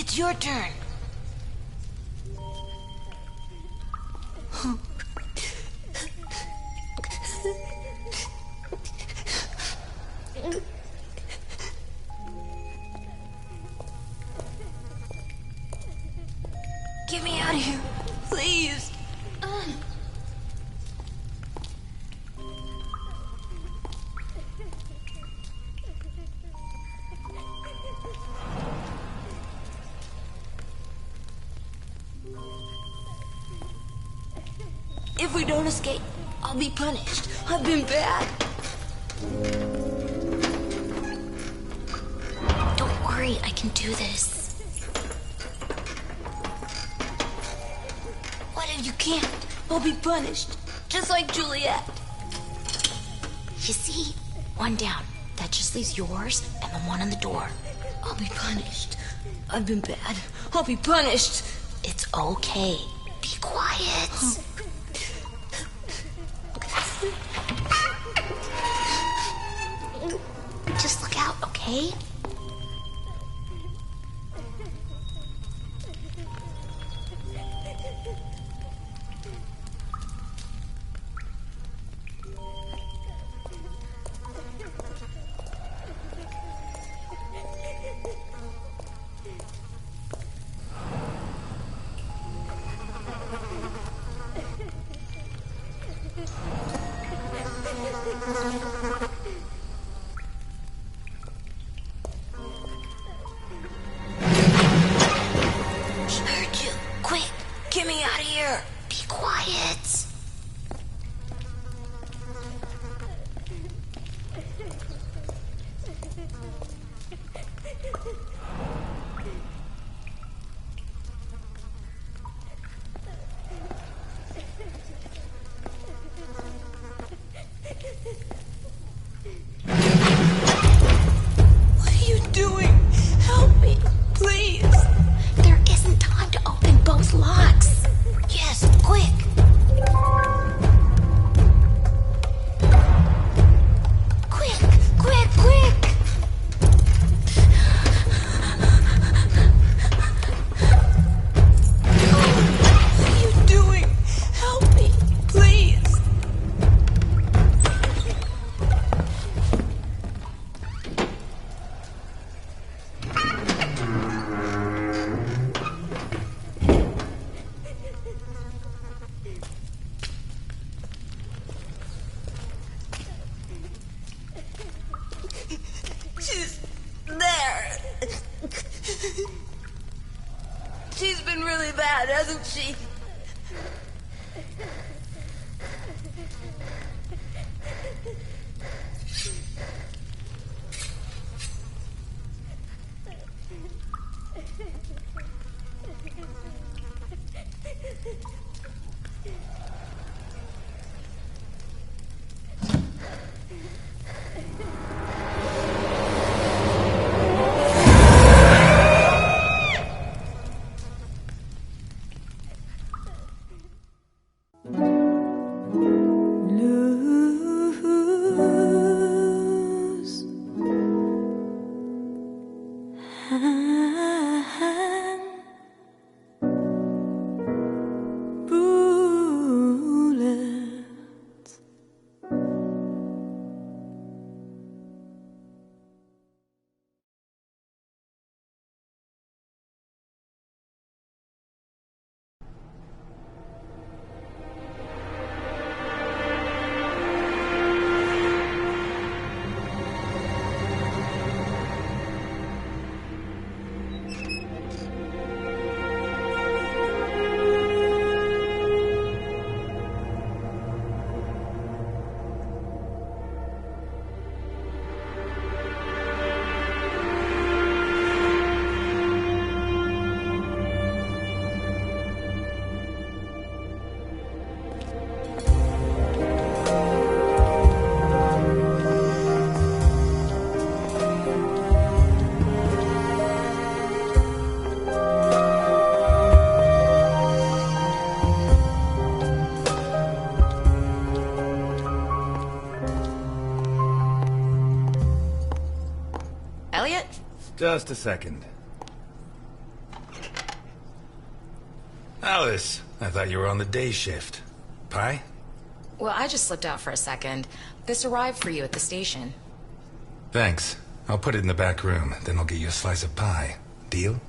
It's your turn. Get me out of here, please. If we don't escape, I'll be punished. I've been bad. Don't worry, I can do this. What if you can't? I'll be punished. Just like Juliet. You see? One down. That just leaves yours and the one on the door. I'll be punished. I've been bad. I'll be punished. It's okay. Be quiet. Just look out, okay? Get me out of here! Be quiet! What are you doing? Help me, please! There isn't time to open both locks! Yes, quick! Quick, quick, quick! What are you doing? Help me, please! She's there. She's been really bad, hasn't she? Just a second. Alice, I thought you were on the day shift. Pie? Well, I just slipped out for a second. This arrived for you at the station. Thanks. I'll put it in the back room, then I'll get you a slice of pie. Deal?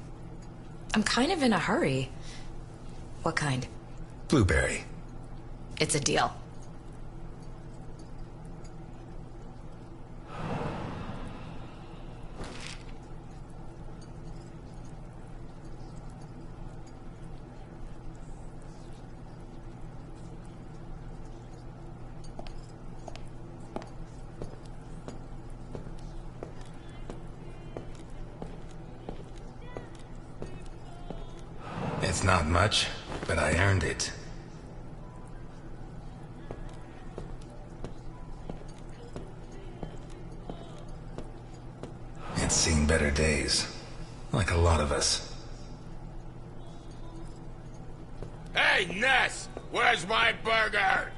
I'm kind of in a hurry. What kind? Blueberry. It's a deal. It's not much, but I earned it. It's seen better days, like a lot of us. Hey, Ness! Where's my burger?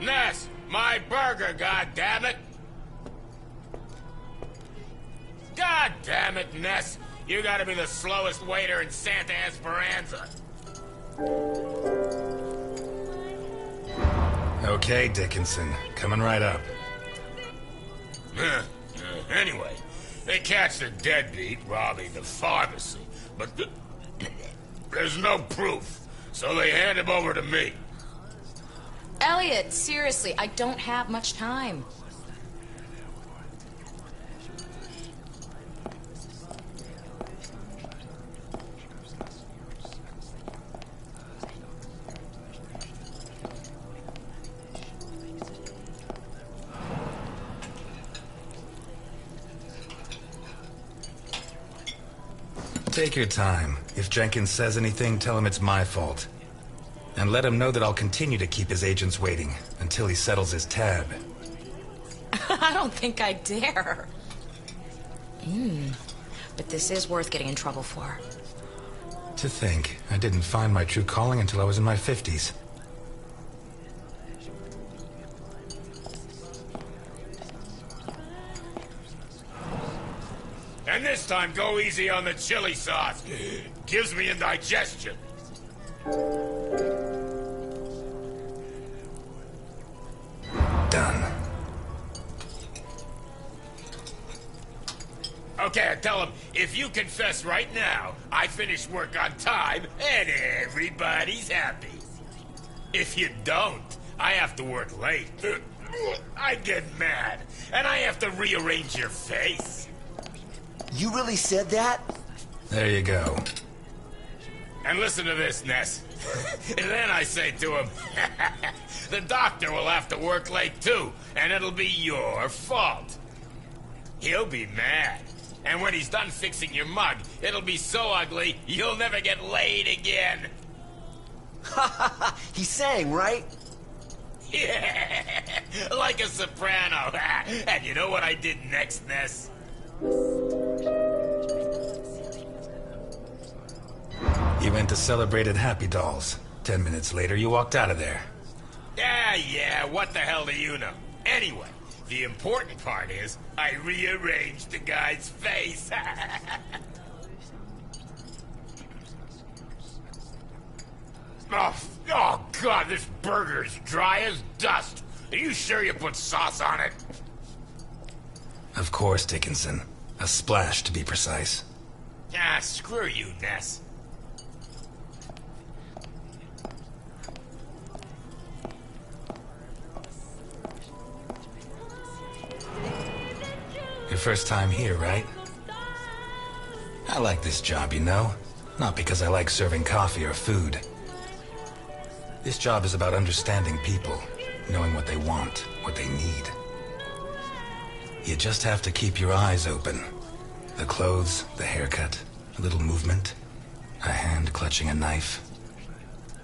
Ness, my burger, goddammit! God damn it, Ness! You gotta be the slowest waiter in Santa Esperanza. Okay, Dickinson. Coming right up. Anyway, they catch the deadbeat robbing the pharmacy, but there's no proof, so they hand him over to me. Elliot, seriously, I don't have much time. Take your time. If Jenkins says anything, tell him it's my fault. And let him know that I'll continue to keep his agents waiting until he settles his tab. I don't think I dare. But this is worth getting in trouble for. To think, I didn't find my true calling until I was in my 50s. And this time, go easy on the chili sauce. Gives me indigestion. Done. Okay, I tell him, if you confess right now, I finish work on time, and everybody's happy. If you don't, I have to work late. I get mad, and I have to rearrange your face. You really said that? There you go. And listen to this, Ness. And then I say to him, the doctor will have to work late too, and it'll be your fault. He'll be mad. And when he's done fixing your mug, it'll be so ugly, you'll never get laid again. He sang, right? Yeah, like a soprano. And you know what I did next, Ness? You went to celebrated Happy Dolls. 10 minutes later, you walked out of there. Yeah, what the hell do you know? Anyway, the important part is, I rearranged the guy's face. Oh, God, this burger's dry as dust. Are you sure you put sauce on it? Of course, Dickinson. A splash, to be precise. Ah, screw you, Ness. Your first time here, right? I like this job, you know? Not because I like serving coffee or food. This job is about understanding people, knowing what they want, what they need. You just have to keep your eyes open. The clothes, the haircut, a little movement, a hand clutching a knife.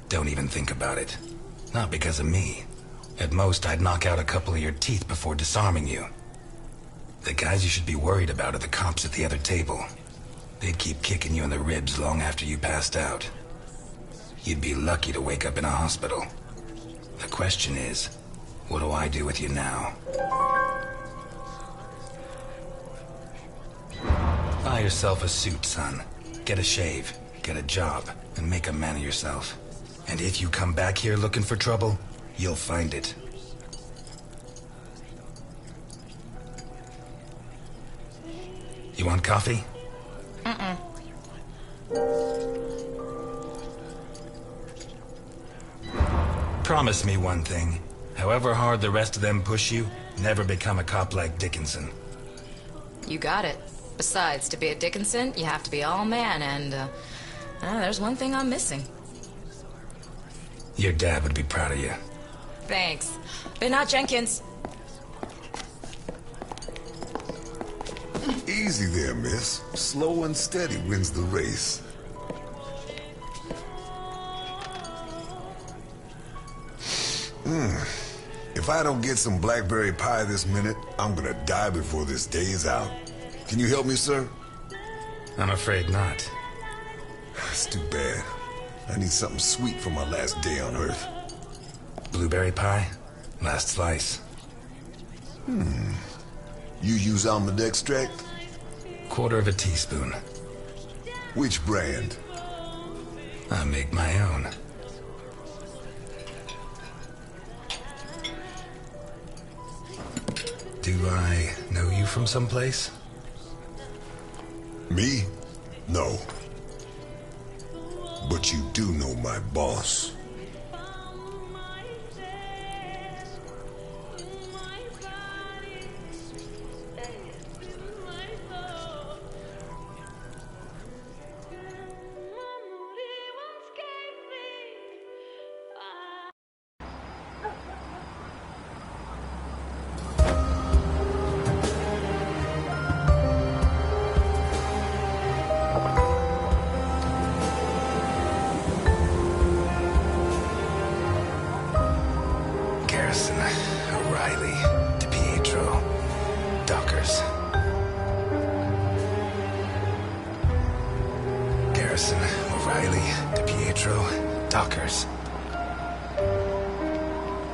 Don't even think about it. Not because of me. At most, I'd knock out a couple of your teeth before disarming you. The guys you should be worried about are the cops at the other table. They'd keep kicking you in the ribs long after you passed out. You'd be lucky to wake up in a hospital. The question is, what do I do with you now? Buy yourself a suit, son. Get a shave, get a job, and make a man of yourself. And if you come back here looking for trouble, you'll find it. You want coffee? Mm-mm. Promise me one thing. However hard the rest of them push you, never become a cop like Dickinson. You got it. Besides, to be a Dickinson, you have to be all man, and, there's one thing I'm missing. Your dad would be proud of you. Thanks. But not Jenkins. Easy there, miss. Slow and steady wins the race. If I don't get some blackberry pie this minute, I'm gonna die before this day is out. Can you help me, sir? I'm afraid not. It's too bad. I need something sweet for my last day on Earth. Blueberry pie? Last slice. You use almond extract? Quarter of a teaspoon. Which brand? I make my own. Do I know you from someplace? Me? No. But you do know my boss.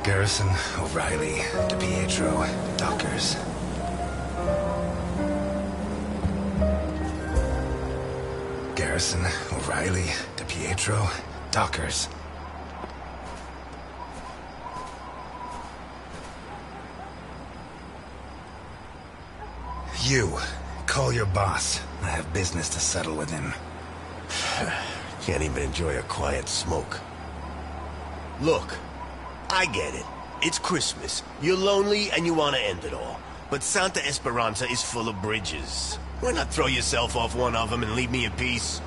Garrison, O'Reilly, DiPietro, Dockers. Garrison, O'Reilly, DiPietro, Dockers. You, call your boss. I have business to settle with him. Can't even enjoy a quiet smoke. Look, I get it. It's Christmas. You're lonely and you want to end it all. But Santa Esperanza is full of bridges. Why not throw yourself off one of them and leave me in peace?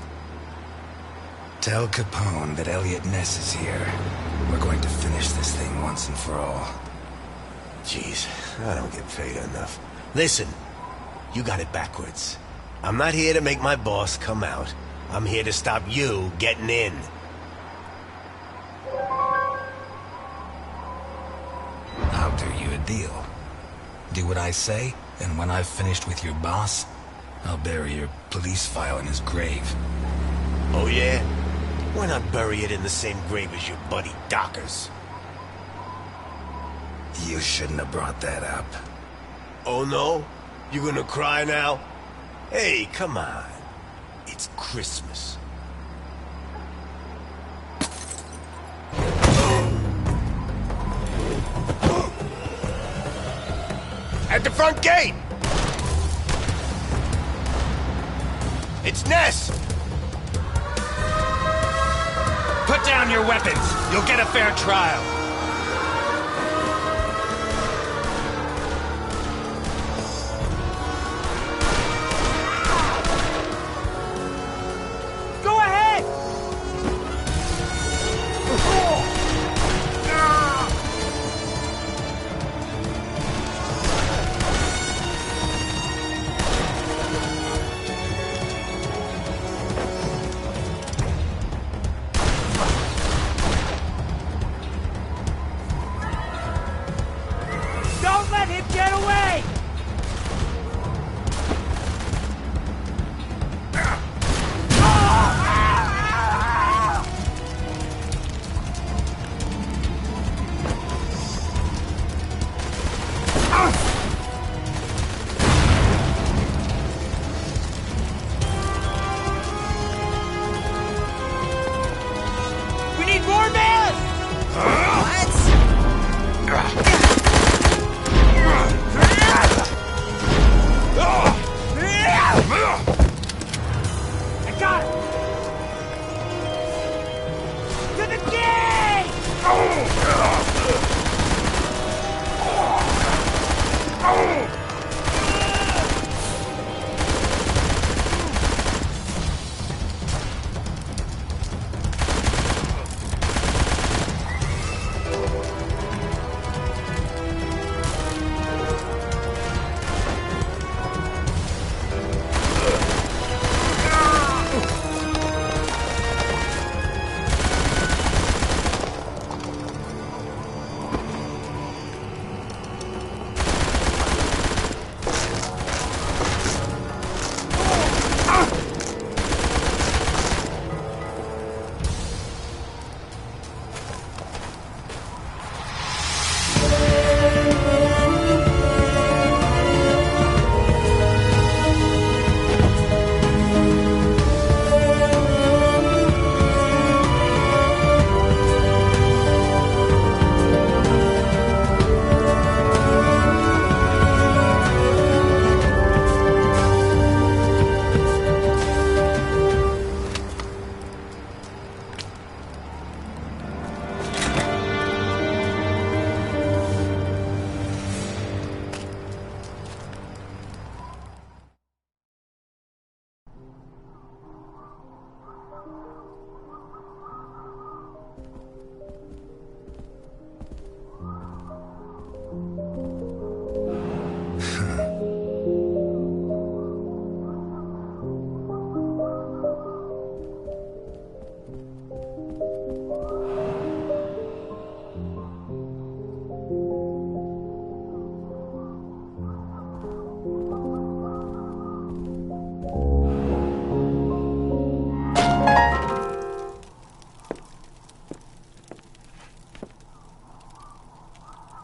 Tell Capone that Elliot Ness is here. We're going to finish this thing once and for all. Jeez, I don't get paid enough. Listen, you got it backwards. I'm not here to make my boss come out. I'm here to stop you getting in. I'll do you a deal. Do what I say, and when I've finished with your boss, I'll bury your police file in his grave. Oh yeah? Why not bury it in the same grave as your buddy Dockers? You shouldn't have brought that up. Oh no? You gonna cry now? Hey, come on. It's Christmas. At the front gate! It's Ness! Put down your weapons! You'll get a fair trial! Go ahead! I got it! To the gate!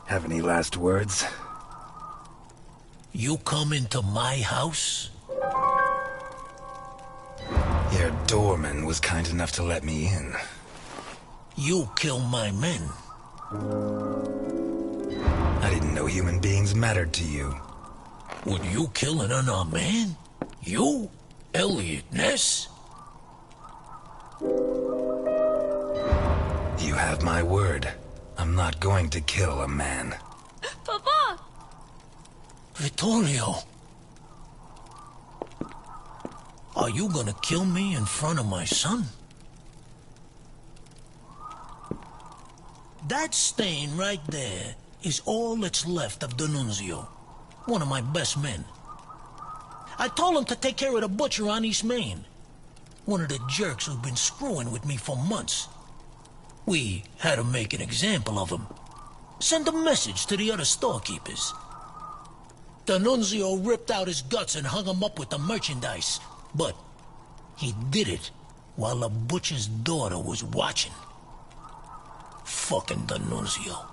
Have any last words? You come into my house? Your doorman was kind enough to let me in. You kill my men. I didn't know human beings mattered to you. Would you kill an unarmed man? You? Elliot Ness? You have my word. I'm not going to kill a man. Papa! Vittorio. Are you gonna kill me in front of my son? That stain right there is all that's left of D'Annunzio, one of my best men. I told him to take care of the butcher on East Main, one of the jerks who've been screwing with me for months. We had to make an example of him. Send a message to the other storekeepers. D'Annunzio ripped out his guts and hung him up with the merchandise. But he did it while the butcher's daughter was watching. Fucking D'Annunzio.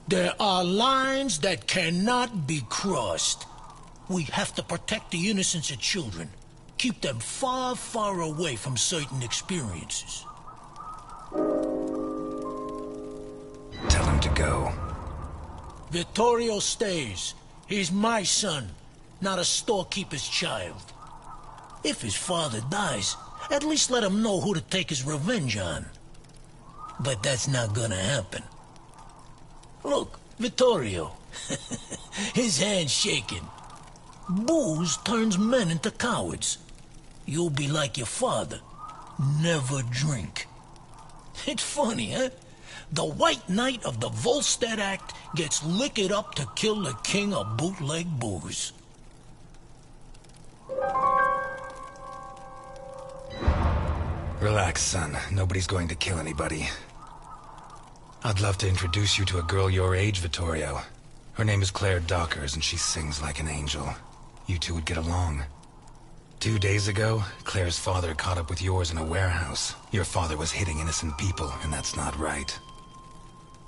There are lines that cannot be crossed. We have to protect the innocence of children. Keep them far, far away from certain experiences. Tell him to go. Vittorio stays. He's my son, not a storekeeper's child. If his father dies, at least let him know who to take his revenge on. But that's not gonna happen. Look, Vittorio. His hand's shaking. Booze turns men into cowards. You'll be like your father. Never drink. It's funny, huh? The White Knight of the Volstead Act gets liquored up to kill the king of bootleg booze. Relax, son. Nobody's going to kill anybody. I'd love to introduce you to a girl your age, Vittorio. Her name is Claire Dockers, and she sings like an angel. You two would get along. 2 days ago, Claire's father caught up with yours in a warehouse. Your father was hitting innocent people, and that's not right.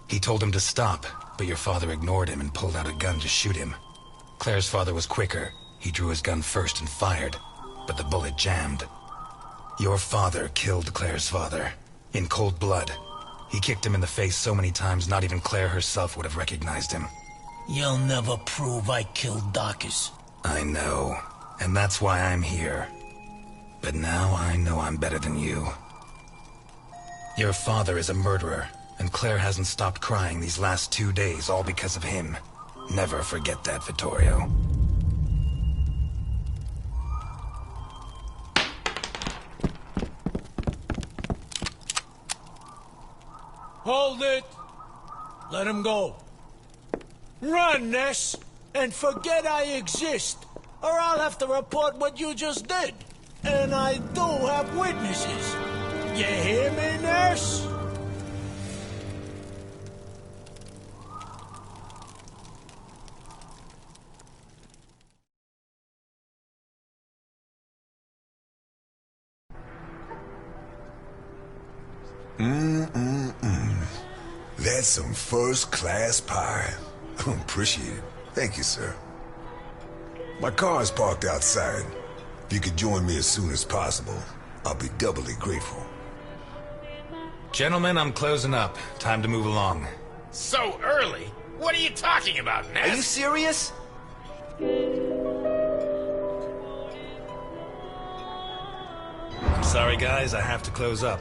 He told him to stop, but your father ignored him and pulled out a gun to shoot him. Claire's father was quicker. He drew his gun first and fired, but the bullet jammed. Your father killed Claire's father, in cold blood. He kicked him in the face so many times, not even Claire herself would have recognized him. You'll never prove I killed Dacus. I know, and that's why I'm here. But now I know I'm better than you. Your father is a murderer, and Claire hasn't stopped crying these last 2 days, all because of him. Never forget that, Vittorio. Hold it! Let him go. Run, Ness, and forget I exist, or I'll have to report what you just did. And I do have witnesses. You hear me, Ness? That's some first-class pie. Appreciate it. Thank you, sir. My car is parked outside. If you could join me as soon as possible, I'll be doubly grateful. Gentlemen, I'm closing up. Time to move along. So early? What are you talking about, Ness? Are you serious? I'm sorry, guys. I have to close up.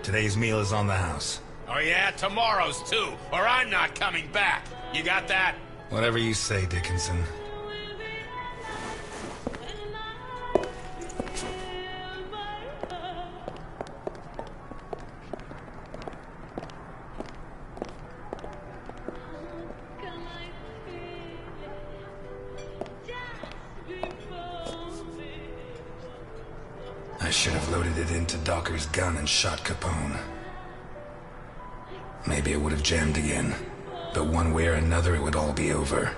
Today's meal is on the house. Oh yeah, tomorrow's too, or I'm not coming back. You got that? Whatever you say, Dickinson. I should have loaded it into Docker's gun and shot Capone. Maybe it would have jammed again, but one way or another it would all be over.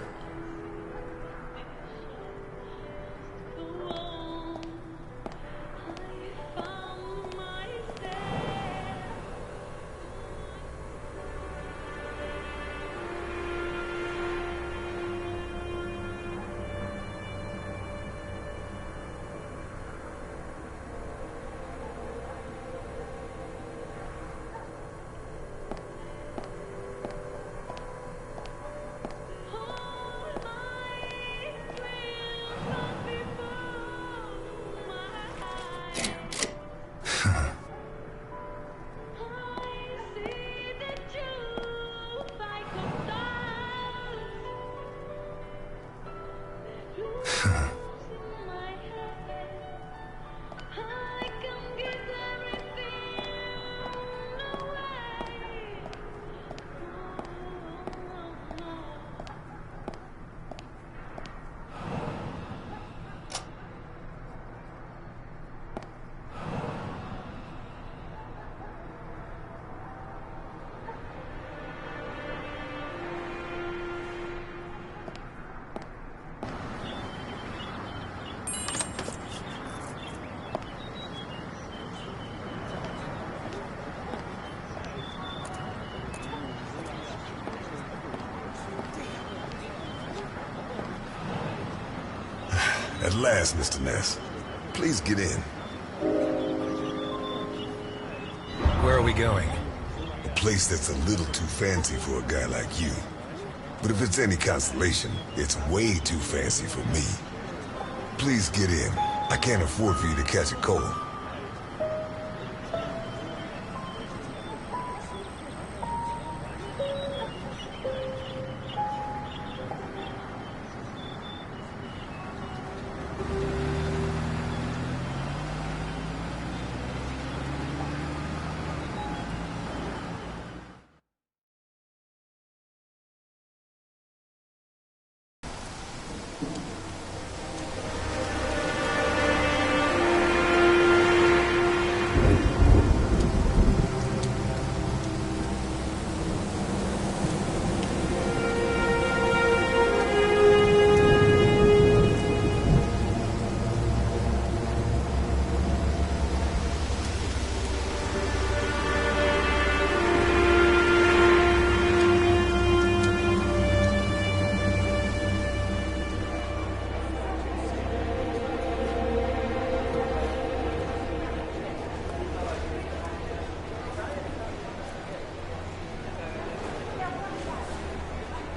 At last, Mr. Ness. Please get in. Where are we going? A place that's a little too fancy for a guy like you. But if it's any consolation, it's way too fancy for me. Please get in. I can't afford for you to catch a cold.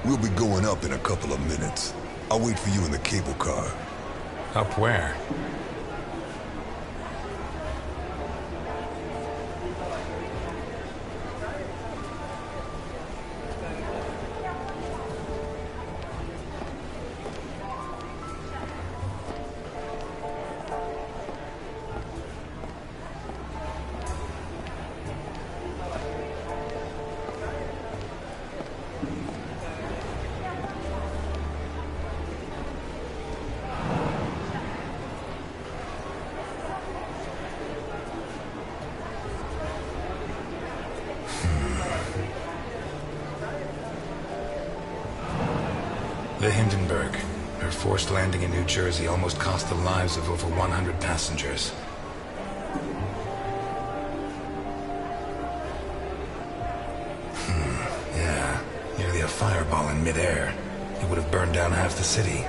We'll be going up in a couple of minutes. I'll wait for you in the cable car. Up where? The Hindenburg. Her forced landing in New Jersey almost cost the lives of over 100 passengers. Yeah. Nearly a fireball in midair. It would have burned down half the city.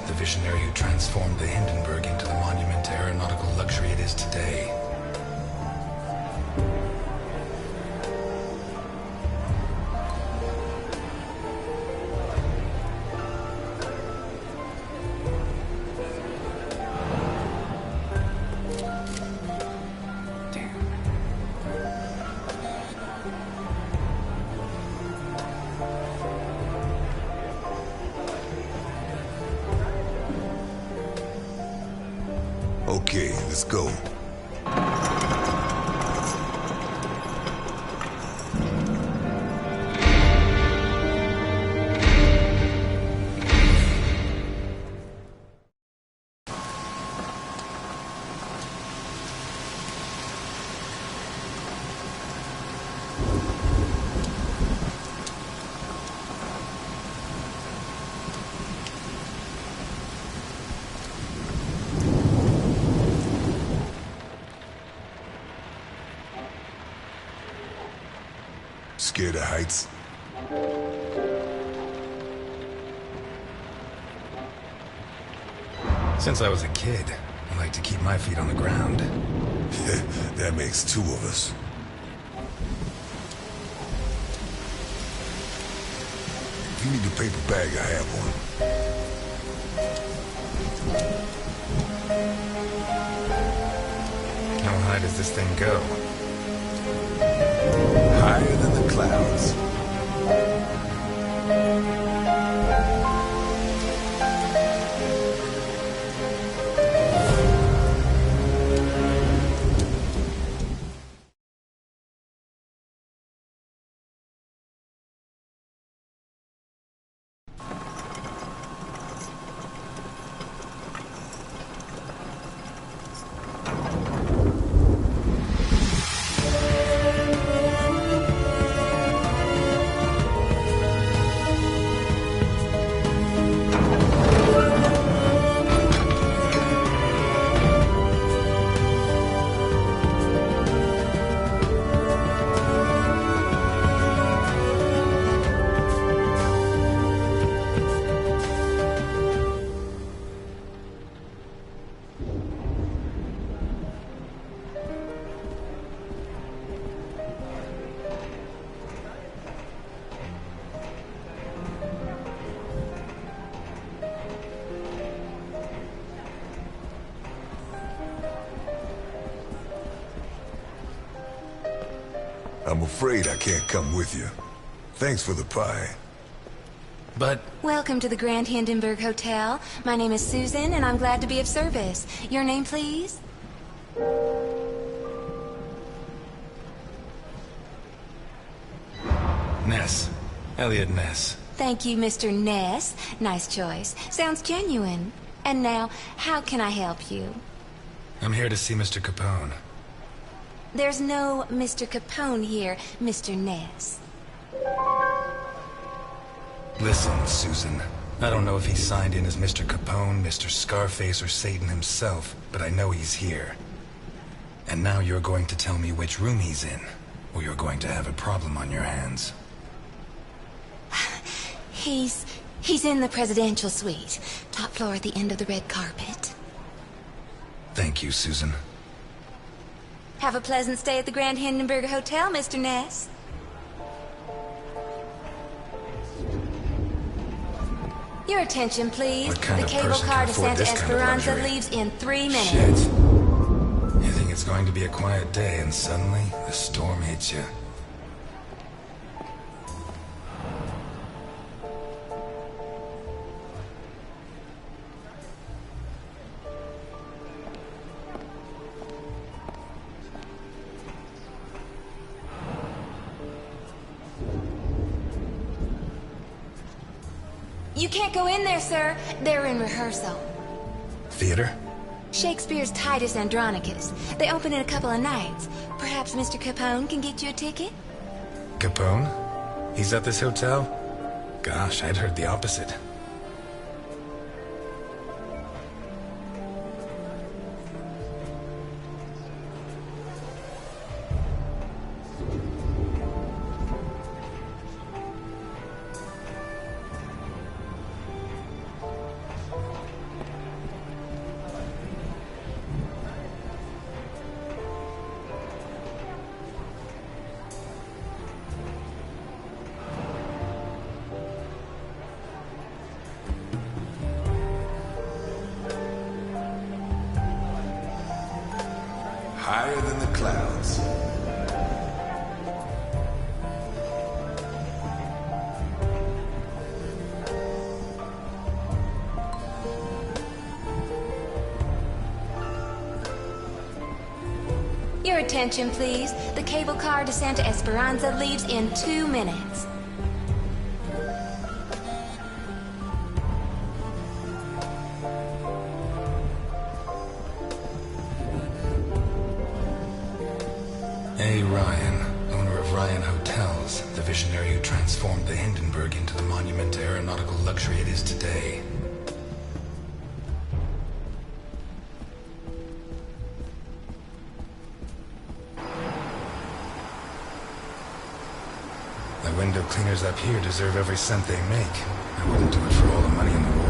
The visionary who transformed the Hindenburg into the monument to aeronautical luxury it is today. Okay, let's go. Scared of heights? Since I was a kid, I like to keep my feet on the ground. That makes two of us. If you need a paper bag, I have one. How high does this thing go? Higher than the clouds. I'm afraid I can't come with you. Thanks for the pie. But... Welcome to the Grand Hindenburg Hotel. My name is Susan, and I'm glad to be of service. Your name, please? Ness. Elliot Ness. Thank you, Mr. Ness. Nice choice. Sounds genuine. And now, how can I help you? I'm here to see Mr. Capone. There's no Mr. Capone here, Mr. Ness. Listen, Susan. I don't know if he's signed in as Mr. Capone, Mr. Scarface, or Satan himself, but I know he's here. And now you're going to tell me which room he's in, or you're going to have a problem on your hands. He's in the presidential suite. Top floor at the end of the red carpet. Thank you, Susan. Have a pleasant stay at the Grand Hindenburg Hotel, Mr. Ness. Your attention, please. What kind The of cable person car can to afford Santa this kind of Esperanza luxury? leaves in 3 minutes. Shit. You think it's going to be a quiet day, and suddenly, the storm hits you. You can't go in there, sir. They're in rehearsal. Theater? Shakespeare's Titus Andronicus. They open in a couple of nights. Perhaps Mr. Capone can get you a ticket? Capone? He's at this hotel? Gosh, I'd heard the opposite. Higher than the clouds. Your attention, please. The cable car to Santa Esperanza leaves in 2 minutes. A. Ryan, owner of Ryan Hotels, the visionary who transformed the Hindenburg into the monument to aeronautical luxury it is today. The window cleaners up here deserve every cent they make. I wouldn't do it for all the money in the world.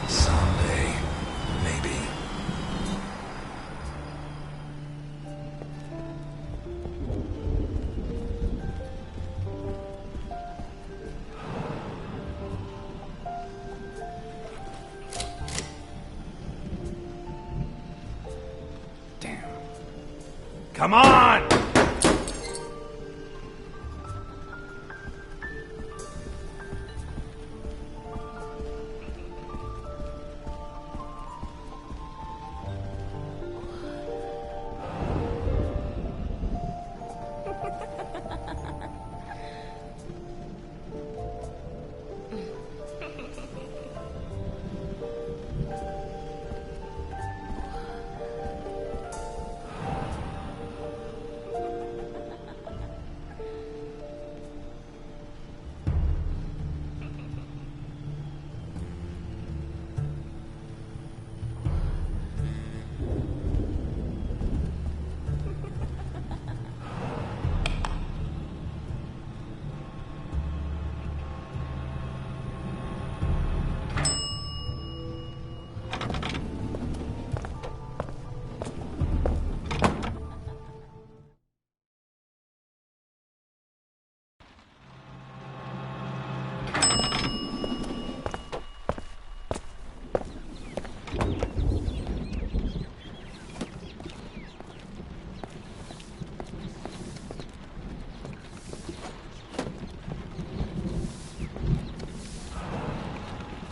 Someday, maybe. Damn. Come on!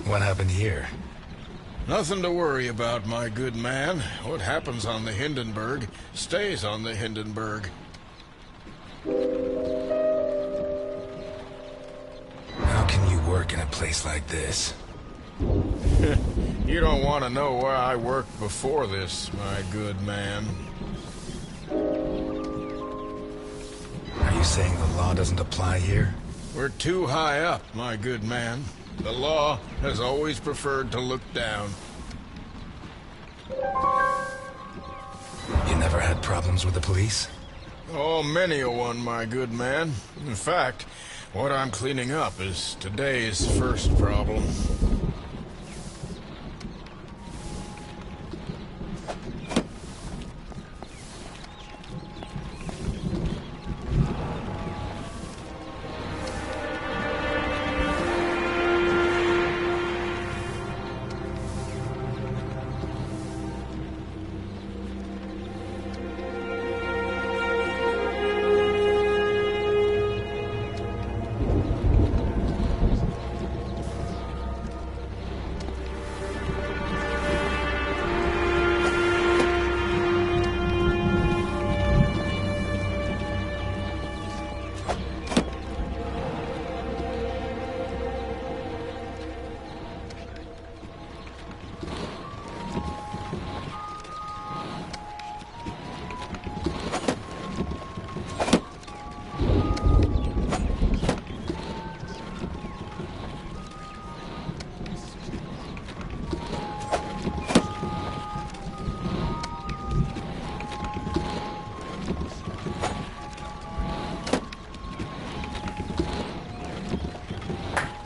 What happened here? Nothing to worry about, my good man. What happens on the Hindenburg stays on the Hindenburg. How can you work in a place like this? You don't want to know where I worked before this, my good man. Are you saying the law doesn't apply here? We're too high up, my good man. The law has always preferred to look down. You never had problems with the police? Oh, many a one, my good man. In fact, what I'm cleaning up is today's first problem.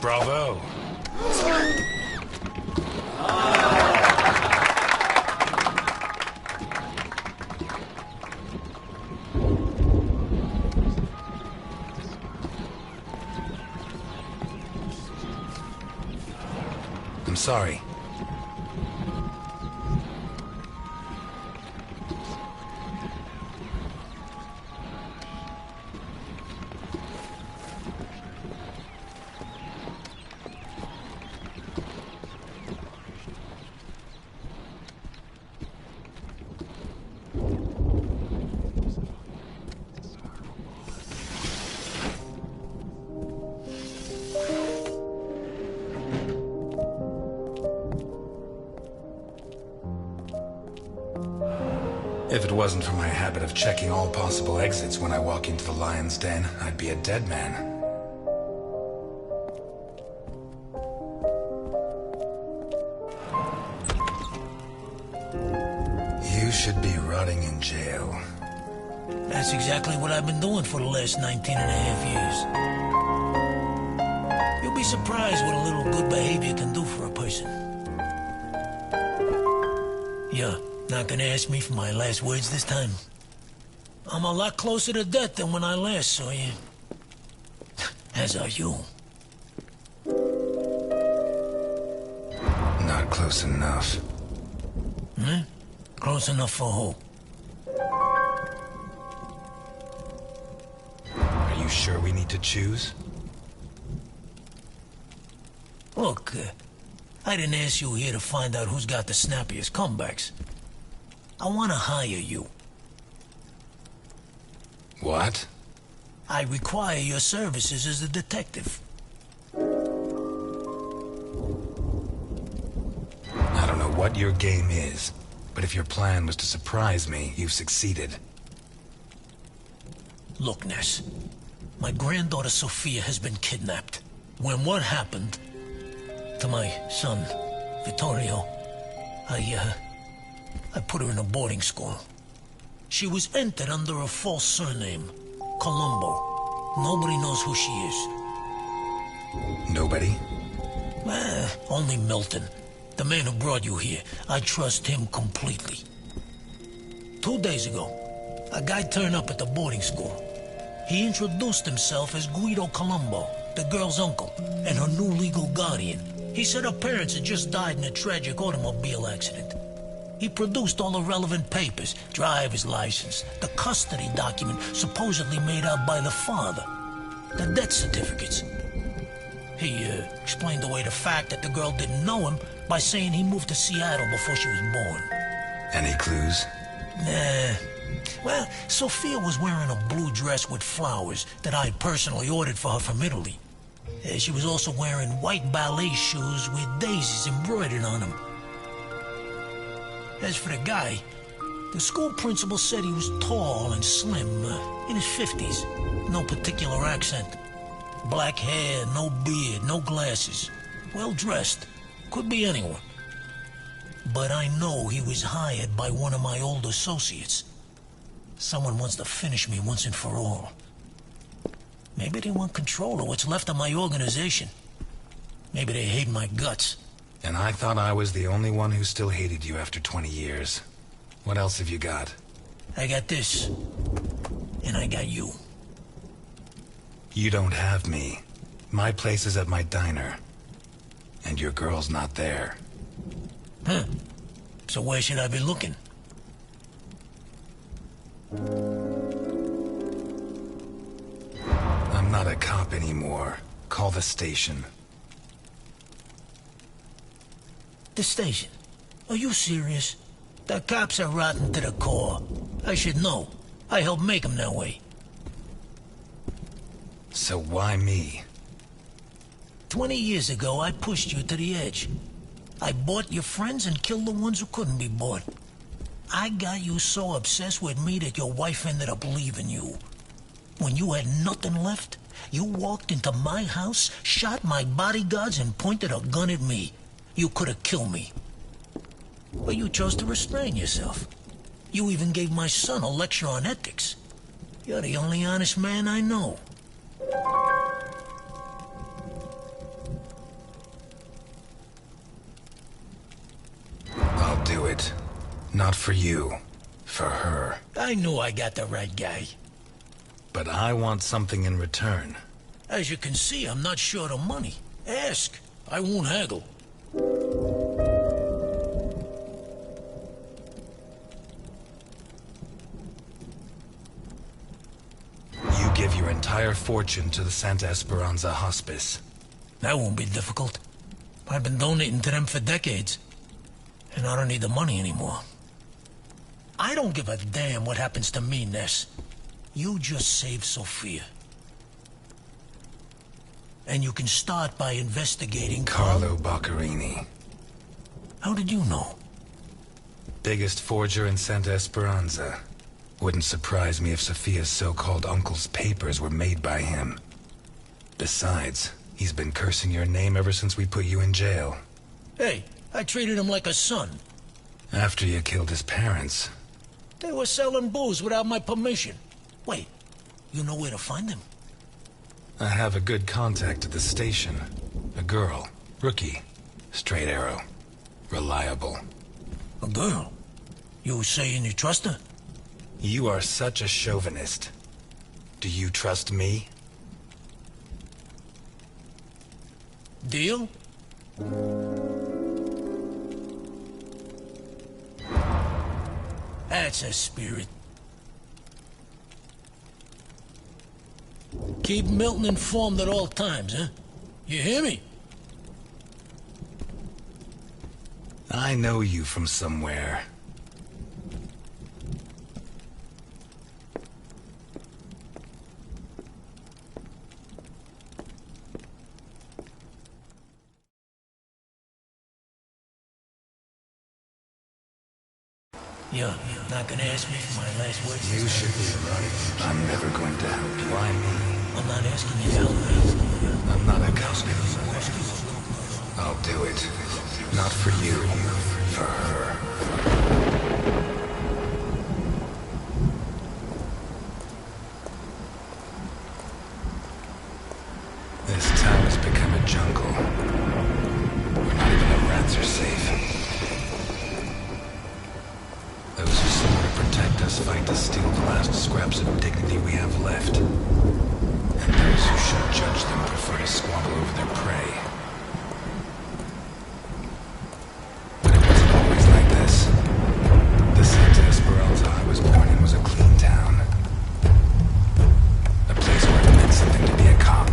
Bravo. I'm sorry. If it wasn't for my habit of checking all possible exits when I walk into the lion's den, I'd be a dead man. You should be rotting in jail. That's exactly what I've been doing for the last 19 and a half years. You'll be surprised what a little good behavior can do for a person. Yeah. Not gonna ask me for my last words this time? I'm a lot closer to death than when I last saw you. As are you. Not close enough. Hmm? Close enough for who? Are you sure we need to choose? Look, I didn't ask you here to find out who's got the snappiest comebacks. I want to hire you. What? I require your services as a detective. I don't know what your game is, but if your plan was to surprise me, you've succeeded. Look, Ness. My granddaughter Sophia has been kidnapped. When what happened to my son, Vittorio, I put her in a boarding school. She was entered under a false surname, Colombo. Nobody knows who she is. Nobody? Only Milton, the man who brought you here. I trust him completely. 2 days ago, a guy turned up at the boarding school. He introduced himself as Guido Colombo, the girl's uncle, and her new legal guardian. He said her parents had just died in a tragic automobile accident. He produced all the relevant papers, driver's license, the custody document supposedly made out by the father, the death certificates. He explained away the fact that the girl didn't know him by saying he moved to Seattle before she was born. Any clues? Nah. Well, Sophia was wearing a blue dress with flowers that I'd personally ordered for her from Italy. She was also wearing white ballet shoes with daisies embroidered on them. As for the guy, the school principal said he was tall and slim, in his 50s. No particular accent. Black hair, no beard, no glasses. Well dressed. Could be anyone. But I know he was hired by one of my old associates. Someone wants to finish me once and for all. Maybe they want control of what's left of my organization. Maybe they hate my guts. And I thought I was the only one who still hated you after 20 years. What else have you got? I got this. And I got you. You don't have me. My place is at my diner. And your girl's not there. Huh. So where should I be looking? I'm not a cop anymore. Call the station. The station? Are you serious? The cops are rotten to the core. I should know. I helped make them that way. So why me? 20 years ago, I pushed you to the edge. I bought your friends and killed the ones who couldn't be bought. I got you so obsessed with me that your wife ended up leaving you. When you had nothing left, you walked into my house, shot my bodyguards, and pointed a gun at me. You could have killed me. But you chose to restrain yourself. You even gave my son a lecture on ethics. You're the only honest man I know. I'll do it. Not for you. For her. I knew I got the right guy. But I want something in return. As you can see, I'm not short of money. Ask. I won't haggle. You give your entire fortune to the Santa Esperanza Hospice. That won't be difficult. I've been donating to them for decades. And I don't need the money anymore. I don't give a damn what happens to me, Ness. You just save Sophia. And you can start by investigating Carlo Boccarini. How did you know? Biggest forger in Santa Esperanza. Wouldn't surprise me if Sophia's so-called uncle's papers were made by him. Besides, he's been cursing your name ever since we put you in jail. Hey, I treated him like a son. After you killed his parents. They were selling booze without my permission. Wait, you know where to find them? I have a good contact at the station. A girl. Rookie. Straight arrow. Reliable. A girl? You saying you trust her? You are such a chauvinist. Do you trust me? Deal? That's a spirit. Keep Milton informed at all times, huh? You hear me? I know you from somewhere. You're not gonna ask me for my last words? You should be right. I'm never going to help you. Why me? I'm not asking you to help me. I'm not a cop anymore. I'll do it. Not for you. For her. This town has become a jungle. Where not even the rats are safe. Those who swore to protect us fight to steal the last scraps of dignity we have left. And those who should judge them prefer to squabble over their prey. But it wasn't always like this. The Santa Esperanza I was born in was a clean town. A place where it meant something to be a cop.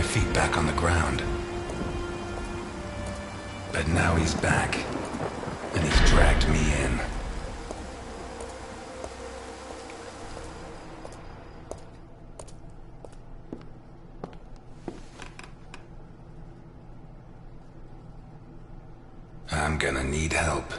feet back on the ground. But now he's back, and he's dragged me in. I'm gonna need help.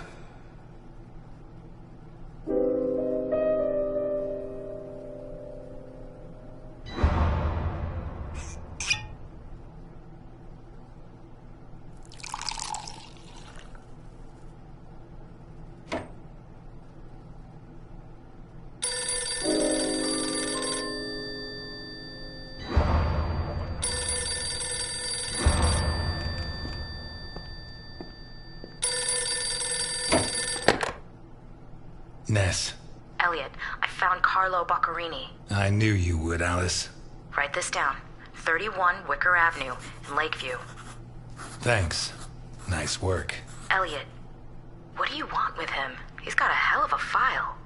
Ness. Elliot, I found Carlo Boccarini. I knew you would, Alice. Write this down. 31 Wicker Avenue in Lakeview. Thanks. Nice work. Elliot, what do you want with him? He's got a hell of a file.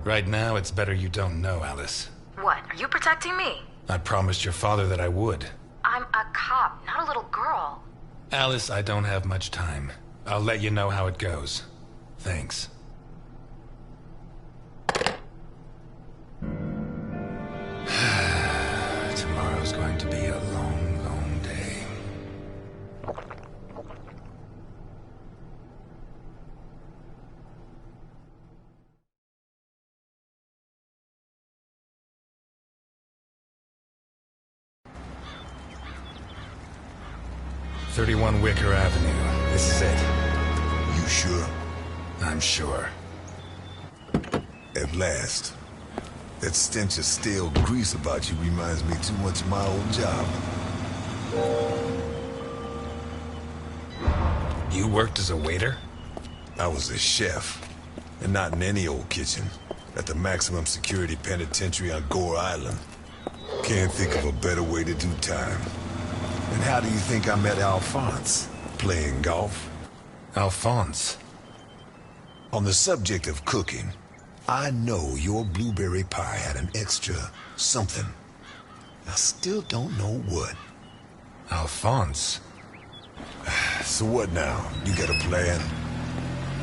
Right now, it's better you don't know, Alice. What, are you protecting me? I promised your father that I would. I'm a cop, not a little girl. Alice, I don't have much time. I'll let you know how it goes. Thanks. Tomorrow's going to be a long, long day. "31 Wicker Avenue. This is it." You sure? I'm sure. At last. That stench of stale grease about you reminds me too much of my old job. You worked as a waiter? I was a chef. And not in any old kitchen. At the maximum security penitentiary on Gore Island. Can't think of a better way to do time. And how do you think I met Alphonse? Playing golf? Alphonse? On the subject of cooking, I know your blueberry pie had an extra something. I still don't know what. Alphonse? So what now? You got a plan?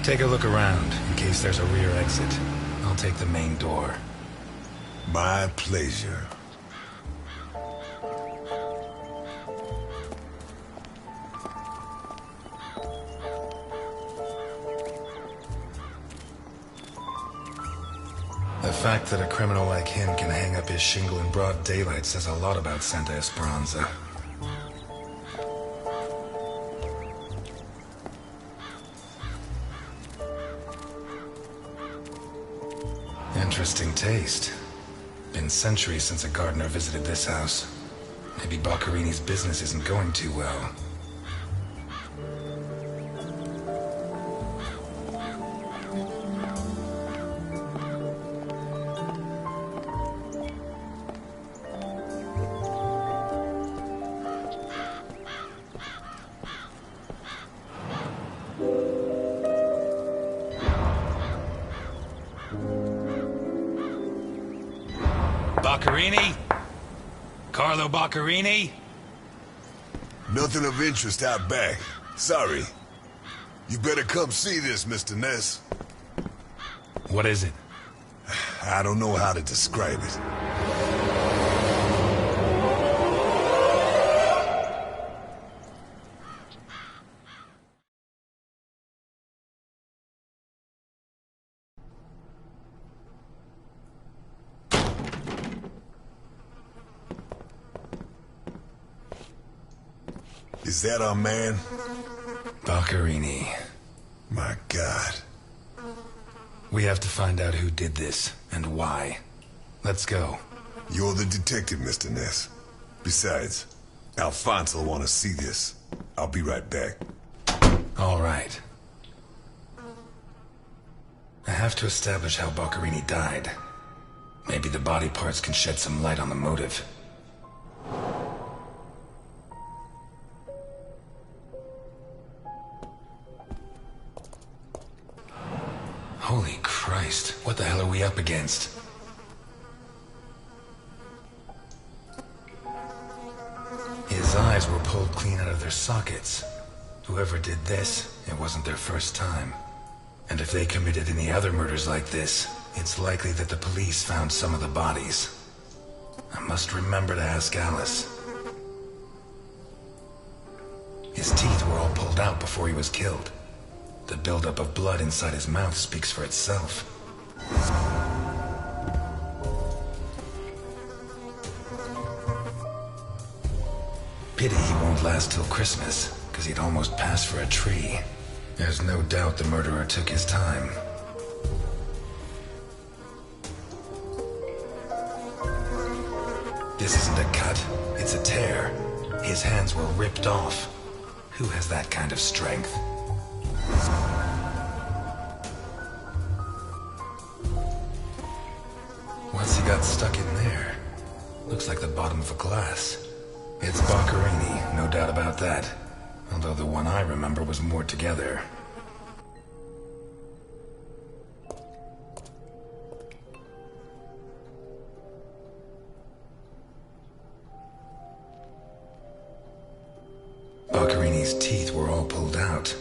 Take a look around, in case there's a rear exit. I'll take the main door. My pleasure. The fact that a criminal like him can hang up his shingle in broad daylight says a lot about Santa Esperanza. Interesting taste. Been centuries since a gardener visited this house. Maybe Boccarini's business isn't going too well. Boccarini? Carlo Boccarini? Nothing of interest out back. Sorry. You better come see this, Mr. Ness. What is it? I don't know how to describe it. Is that our man? Boccarini. My God. We have to find out who did this, and why. Let's go. You're the detective, Mr. Ness. Besides, Alphonse will want to see this. I'll be right back. All right. I have to establish how Boccarini died. Maybe the body parts can shed some light on the motive. Holy Christ, what the hell are we up against? eyes were pulled clean out of their sockets. Whoever did this, it wasn't their first time. And if they committed any other murders like this, it's likely that the police found some of the bodies. I must remember to ask Alice. His teeth were all pulled out before he was killed. The buildup of blood inside his mouth speaks for itself. Pity he won't last till Christmas, because he'd almost pass for a tree. There's no doubt the murderer took his time. This isn't a cut, it's a tear. His hands were ripped off. Who has that kind of strength? What's he got stuck in there? Looks like the bottom of a glass. It's Boccherini, no doubt about that. Although the one I remember was more together. Boccherini's teeth were all pulled out.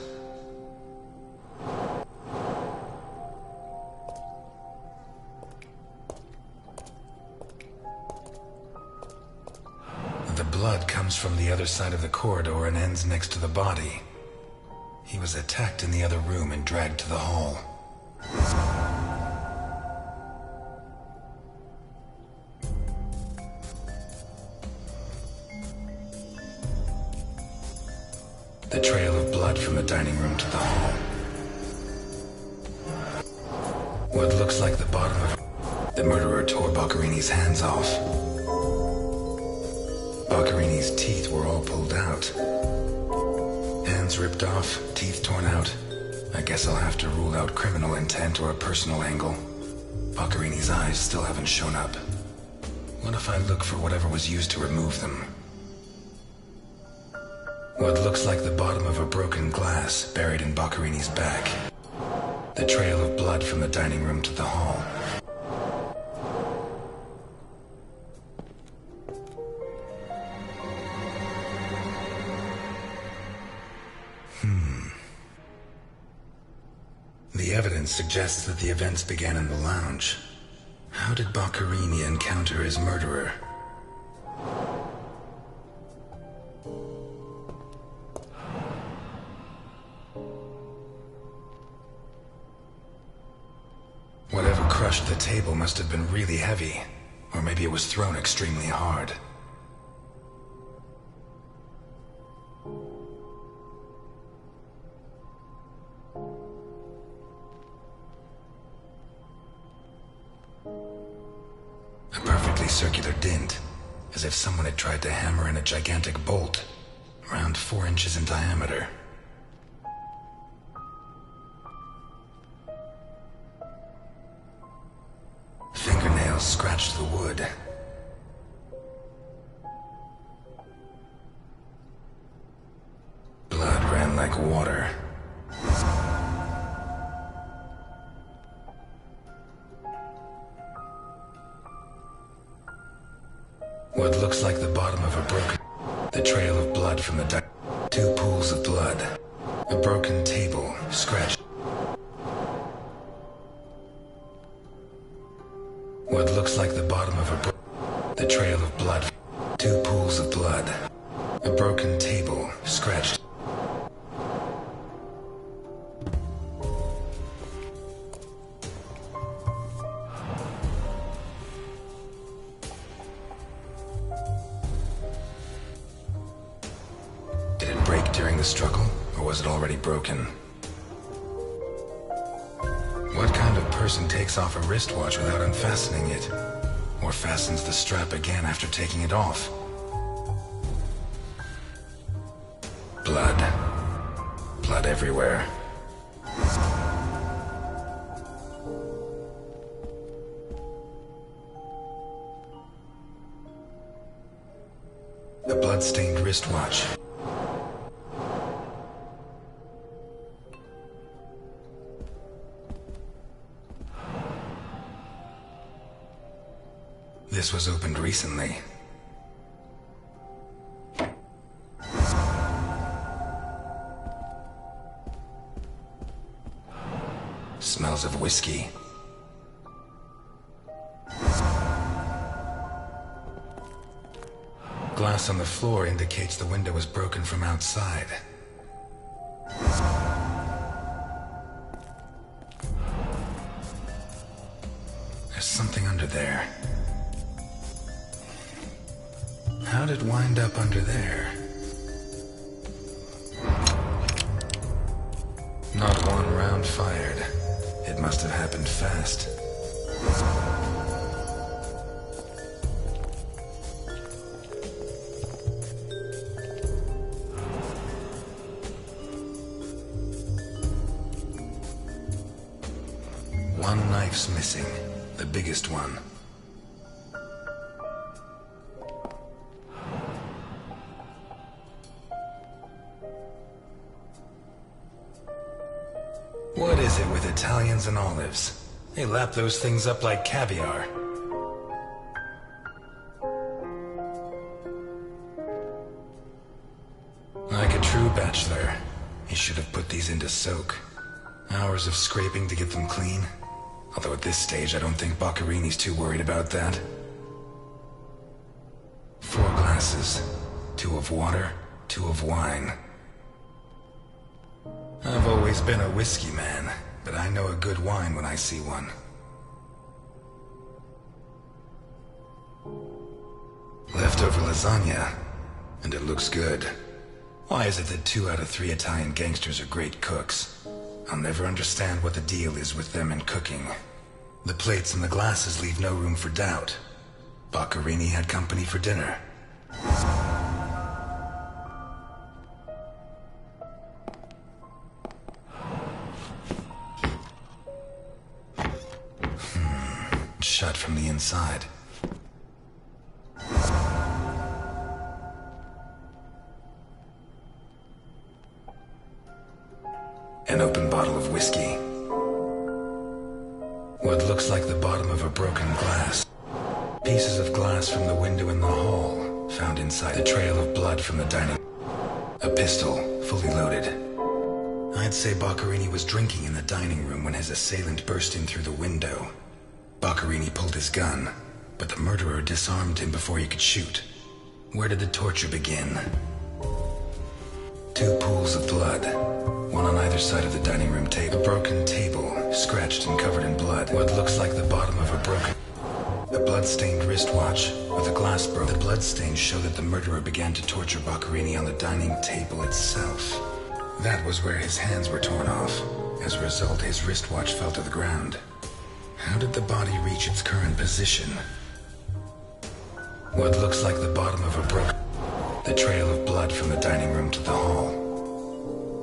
The blood comes from the other side of the corridor and ends next to the body. He was attacked in the other room and dragged to the hall. The trail of blood from the dining room to the hall. What looks like the bottom of... The murderer tore Boccherini's hands off. Boccherini's teeth were all pulled out. Hands ripped off, teeth torn out. I guess I'll have to rule out criminal intent or a personal angle. Boccherini's eyes still haven't shown up. What if I look for whatever was used to remove them? What looks like the bottom of a broken glass buried in Boccherini's back. The trail of blood from the dining room to the hall. The evidence suggests that the events began in the lounge. How did Boccherini encounter his murderer? Whatever crushed the table must have been really heavy, or maybe it was thrown extremely hard. A perfectly circular dint, as if someone had tried to hammer in a gigantic bolt, around 4 inches in diameter. Fingernails scratched the wood. Blood ran like water. What looks like the bottom of a broken... The trail of blood from the 2 pools of blood. A broken table, scratched. What looks like the bottom of a... The trail of blood. 2 pools of blood. A broken table, scratched. Did it break during the struggle, or was it already broken? What kind of person takes off a wristwatch without unfastening it? Or fastens the strap again after taking it off? Blood. Blood everywhere. A blood-stained wristwatch. This was opened recently. whiskey. Glass on the floor indicates the window was broken from outside. There's something under there. How'd it wind up under there? Not one round fired. It must have happened fast. One knife's missing, the biggest one. What is it with Italians and olives? They lap those things up like caviar. Like a true bachelor, he should have put these into soak. Hours of scraping to get them clean. Although at this stage, I don't think Boccarini's too worried about that. 4 glasses. 2 of water, 2 of wine. I've always been a whiskey man, but I know a good wine when I see one. Leftover lasagna, and it looks good. Why is it that 2 out of 3 Italian gangsters are great cooks? I'll never understand what the deal is with them and cooking. The plates and the glasses leave no room for doubt. Boccarini had company for dinner. Shut from the inside. An open bottle of whiskey. What looks like the bottom of a broken glass. Pieces of glass from the window in the hall, found inside a trail of blood from the dining room. A pistol, fully loaded. I'd say Boccarini was drinking in the dining room when his assailant burst in through the window. Boccarini pulled his gun, but the murderer disarmed him before he could shoot. Where did the torture begin? 2 pools of blood, one on either side of the dining room table. A broken table, scratched and covered in blood. What looks like the bottom of a broken... A blood-stained wristwatch with a glass broke. The bloodstains show that the murderer began to torture Boccarini on the dining table itself. That was where his hands were torn off. As a result, his wristwatch fell to the ground. How did the body reach its current position? What looks like the bottom of a broken... The trail of blood from the dining room to the hall.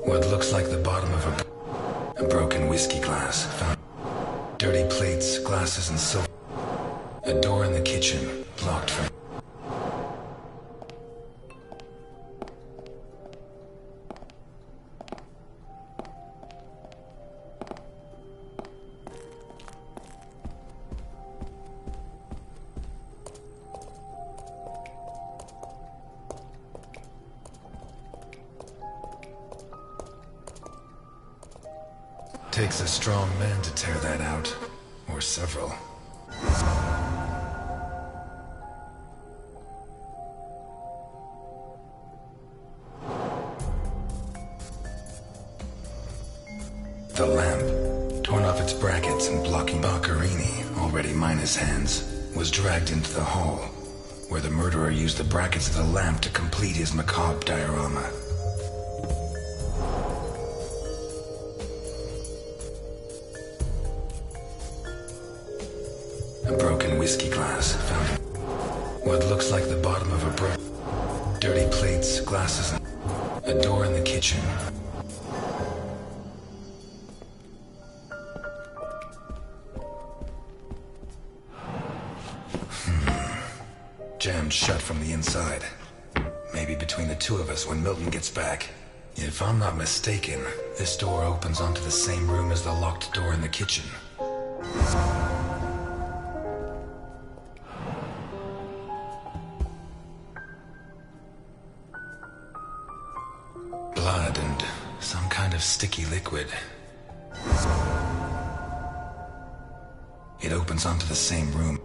What looks like the bottom of a broken whiskey glass found. Dirty plates, glasses, and silver. A door in the kitchen, locked from... Takes a strong man to tear that out. Or several. The lamp, torn off its brackets and blocking Boccarini, already minus hands, was dragged into the hall, where the murderer used the brackets of the lamp to complete his macabre diorama. A broken whiskey glass found in what looks like the bottom of a dirty plates, glasses, and a door in the kitchen. Jammed shut from the inside. Maybe between the 2 of us when Milton gets back. If I'm not mistaken, this door opens onto the same room as the locked door in the kitchen. Blood and some kind of sticky liquid. opens onto the same room.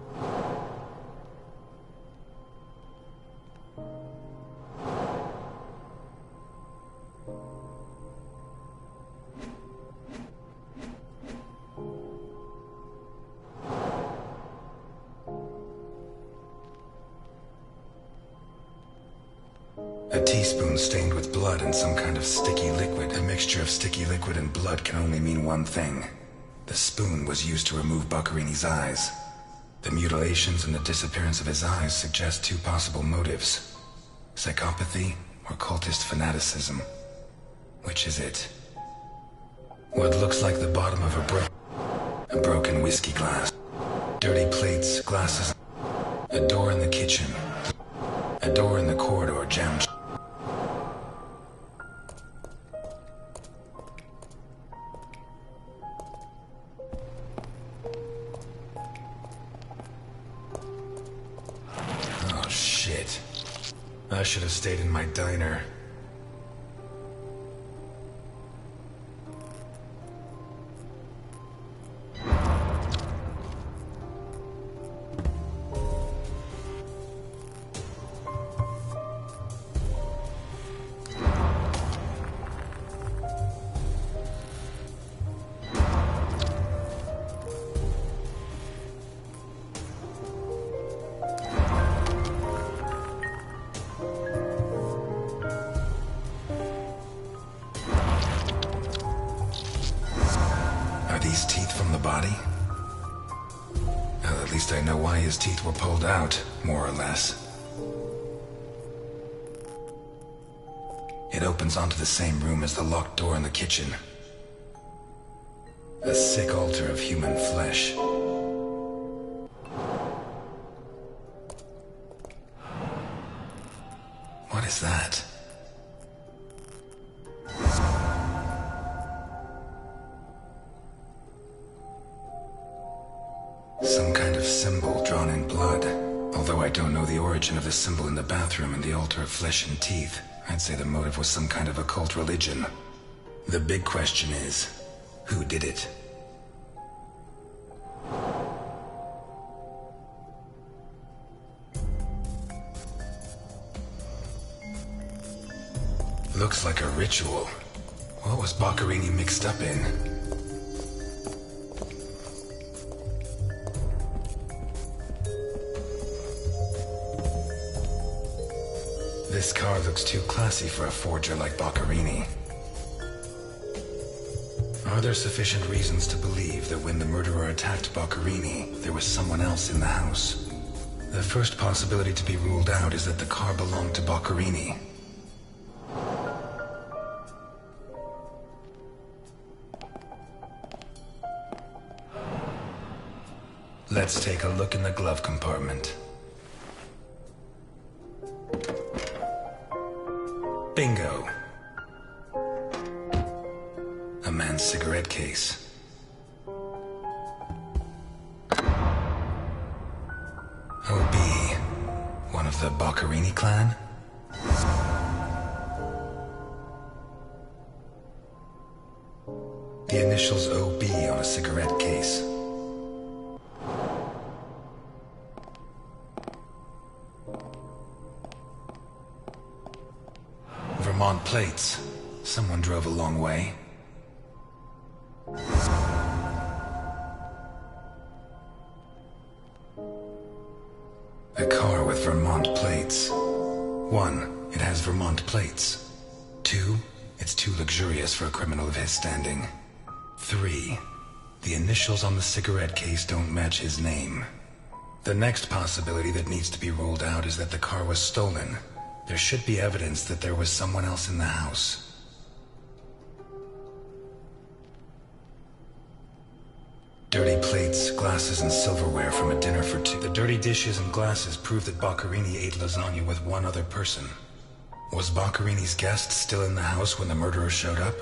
A teaspoon stained with blood and some kind of sticky liquid. A mixture of sticky liquid and blood can only mean one thing. The spoon was used to remove Boccarini's eyes. The mutilations and the disappearance of his eyes suggest two possible motives. Psychopathy or cultist fanaticism. Which is it? What looks like the bottom of a broken whiskey glass. Dirty plates, glasses. A door in the kitchen. A door in the corridor jammed. Oh, shit. I should have stayed in my diner. Are these teeth from the body? Well, at least I know why his teeth were pulled out, more or less. It opens onto the same room as the locked door in the kitchen. A sick altar of human flesh. What is that? Some kind of symbol drawn in blood. Although I don't know the origin of the symbol in the bathroom and the altar of flesh and teeth, I'd say the motive was some kind of occult religion. The big question is, who did it? Looks like a ritual. What was Boccarini mixed up in? This car looks too classy for a forger like Boccarini. Are there sufficient reasons to believe that when the murderer attacked Boccarini, there was someone else in the house? The first possibility to be ruled out is that the car belonged to Boccarini. Let's take a look in the glove compartment. Bingo. A man's cigarette case. OB. One of the Boccarini clan? The initials OB on a cigarette case. Vermont plates. Someone drove a long way. A car with Vermont plates. 1, it has Vermont plates. 2, it's too luxurious for a criminal of his standing. 3, the initials on the cigarette case don't match his name. The next possibility that needs to be ruled out is that the car was stolen. There should be evidence that there was someone else in the house. Dirty plates, glasses, and silverware from a dinner for two. The dirty dishes and glasses prove that Boccarini ate lasagna with one other person. Was Boccarini's guest still in the house when the murderer showed up?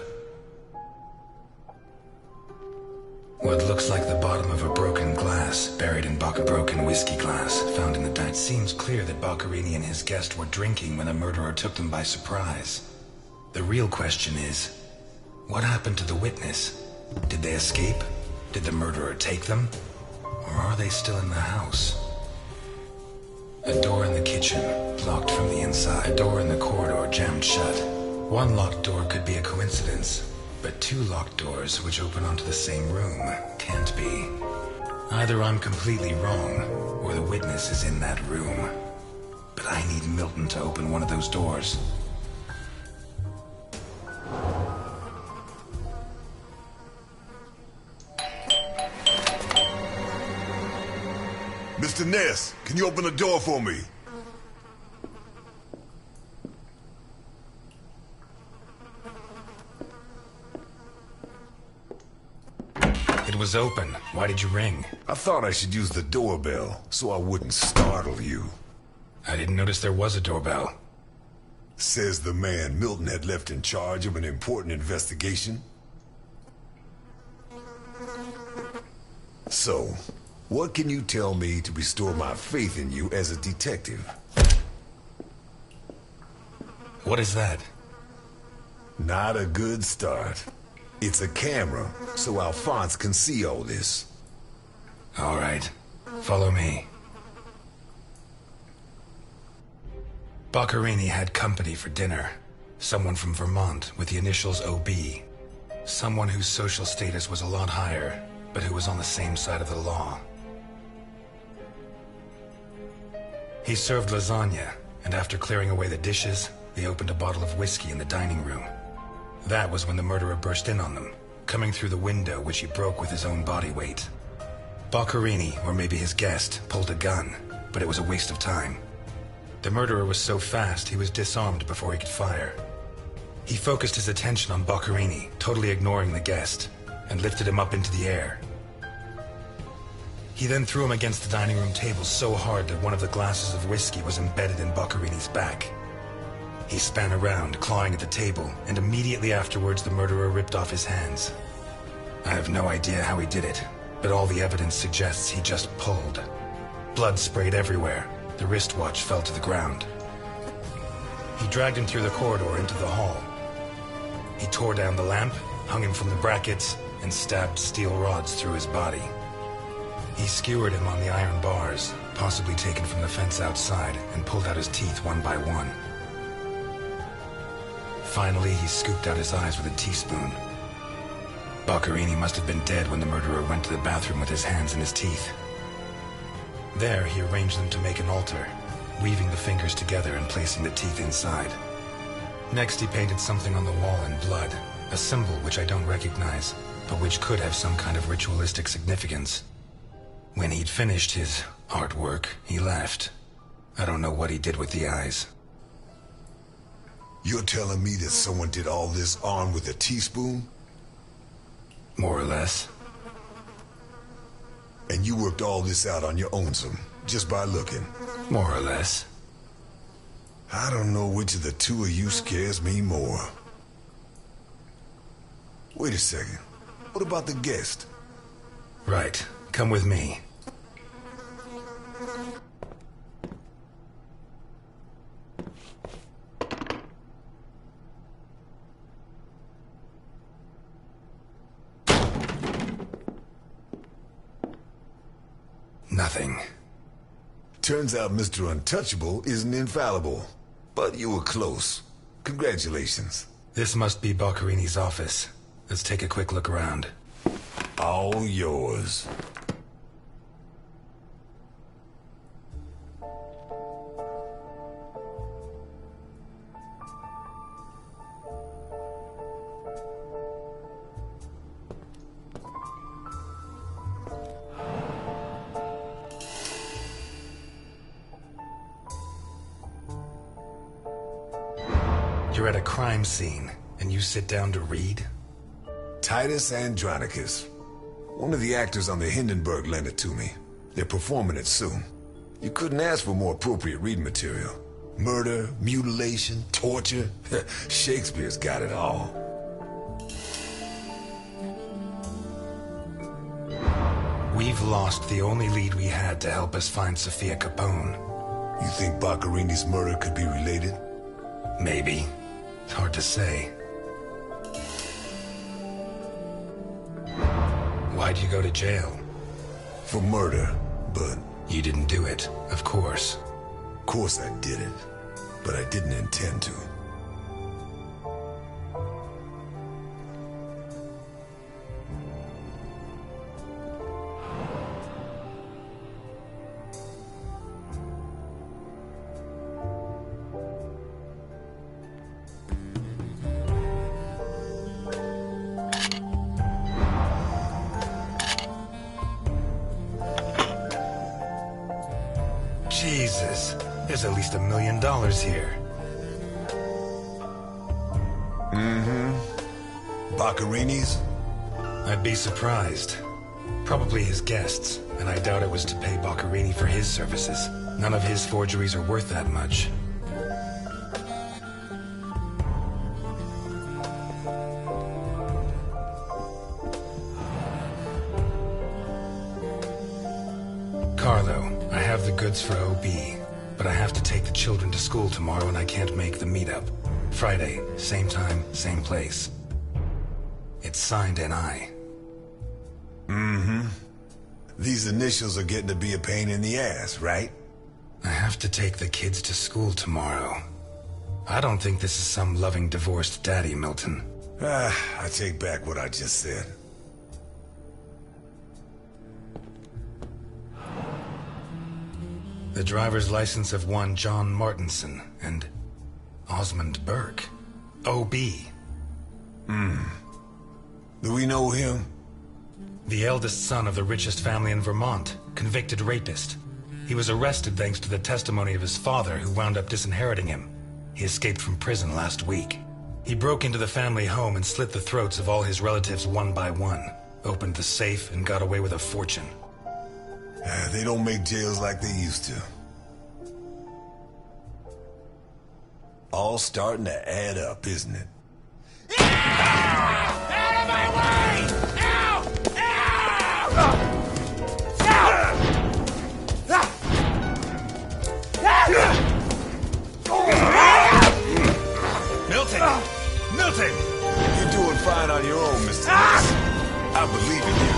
What looks like the bottom of a broken glass, buried in a broken whiskey glass, found in the diner. It seems clear that Boccarini and his guest were drinking when the murderer took them by surprise. The real question is, what happened to the witness? Did they escape? Did the murderer take them? Or are they still in the house? A door in the kitchen, locked from the inside. A door in the corridor, jammed shut. One locked door could be a coincidence, but two locked doors which open onto the same room can't be. Either I'm completely wrong, or the witness is in that room. But I need Milton to open one of those doors. Mr. Ness, can you open the door for me? It was open. Why did you ring? I thought I should use the doorbell so I wouldn't startle you. I didn't notice there was a doorbell. Says the man Milton had left in charge of an important investigation. So, what can you tell me to restore my faith in you as a detective? What is that? Not a good start. It's a camera, so Alphonse can see all this. All right. Follow me. Boccherini had company for dinner. Someone from Vermont with the initials OB. Someone whose social status was a lot higher, but who was on the same side of the law. He served lasagna, and after clearing away the dishes, they opened a bottle of whiskey in the dining room. That was when the murderer burst in on them, coming through the window which he broke with his own body weight. Boccherini, or maybe his guest, pulled a gun, but it was a waste of time. The murderer was so fast he was disarmed before he could fire. He focused his attention on Boccherini, totally ignoring the guest, and lifted him up into the air. He then threw him against the dining room table so hard that one of the glasses of whiskey was embedded in Boccherini's back. He span around, clawing at the table, and immediately afterwards the murderer ripped off his hands. I have no idea how he did it, but all the evidence suggests he just pulled. Blood sprayed everywhere. The wristwatch fell to the ground. He dragged him through the corridor into the hall. He tore down the lamp, hung him from the brackets, and stabbed steel rods through his body. He skewered him on the iron bars, possibly taken from the fence outside, and pulled out his teeth one by one. Finally, he scooped out his eyes with a teaspoon. Boccherini must have been dead when the murderer went to the bathroom with his hands in his teeth. There, he arranged them to make an altar, weaving the fingers together and placing the teeth inside. Next, he painted something on the wall in blood, a symbol which I don't recognize, but which could have some kind of ritualistic significance. When he'd finished his artwork, he left. I don't know what he did with the eyes. You're telling me that someone did all this armed with a teaspoon? More or less. And you worked all this out on your own, just by looking? More or less. I don't know which of the two of you scares me more. Wait a second. What about the guest? Right. Come with me. Nothing. Turns out Mr. Untouchable isn't infallible. But you were close. Congratulations. This must be Boccherini's office. Let's take a quick look around. All yours. You're at a crime scene, and you sit down to read? Titus Andronicus. One of the actors on the Hindenburg lent it to me. They're performing it soon. You couldn't ask for more appropriate reading material. Murder, mutilation, torture. Shakespeare's got it all. We've lost the only lead we had to help us find Sophia Capone. You think Boccherini's murder could be related? Maybe. It's hard to say. Why'd you go to jail? For murder, but... You didn't do it, of course. Of course I did it, but I didn't intend to. Jesus, there's at least $1 million here. Boccarini's? I'd be surprised. Probably his guests, and I doubt it was to pay Boccarini for his services. None of his forgeries are worth that much. Carlo, I have the goods for OB, but I have to take the children to school tomorrow and I can't make the meetup. Friday, same time, same place. It's signed NI. These initials are getting to be a pain in the ass, right? I have to take the kids to school tomorrow. I don't think this is some loving divorced daddy, Milton. I take back what I just said. The driver's license of one John Martinson and Osmond Burke. OB. Do we know him? The eldest son of the richest family in Vermont, convicted rapist. He was arrested thanks to the testimony of his father, who wound up disinheriting him. He escaped from prison last week. He broke into the family home and slit the throats of all his relatives one by one, opened the safe and got away with a fortune. They don't make jails like they used to. All starting to add up, isn't it? Out of my way! Ow! Milton! Milton! You're doing fine on your own, Mr. Ness. I believe in you.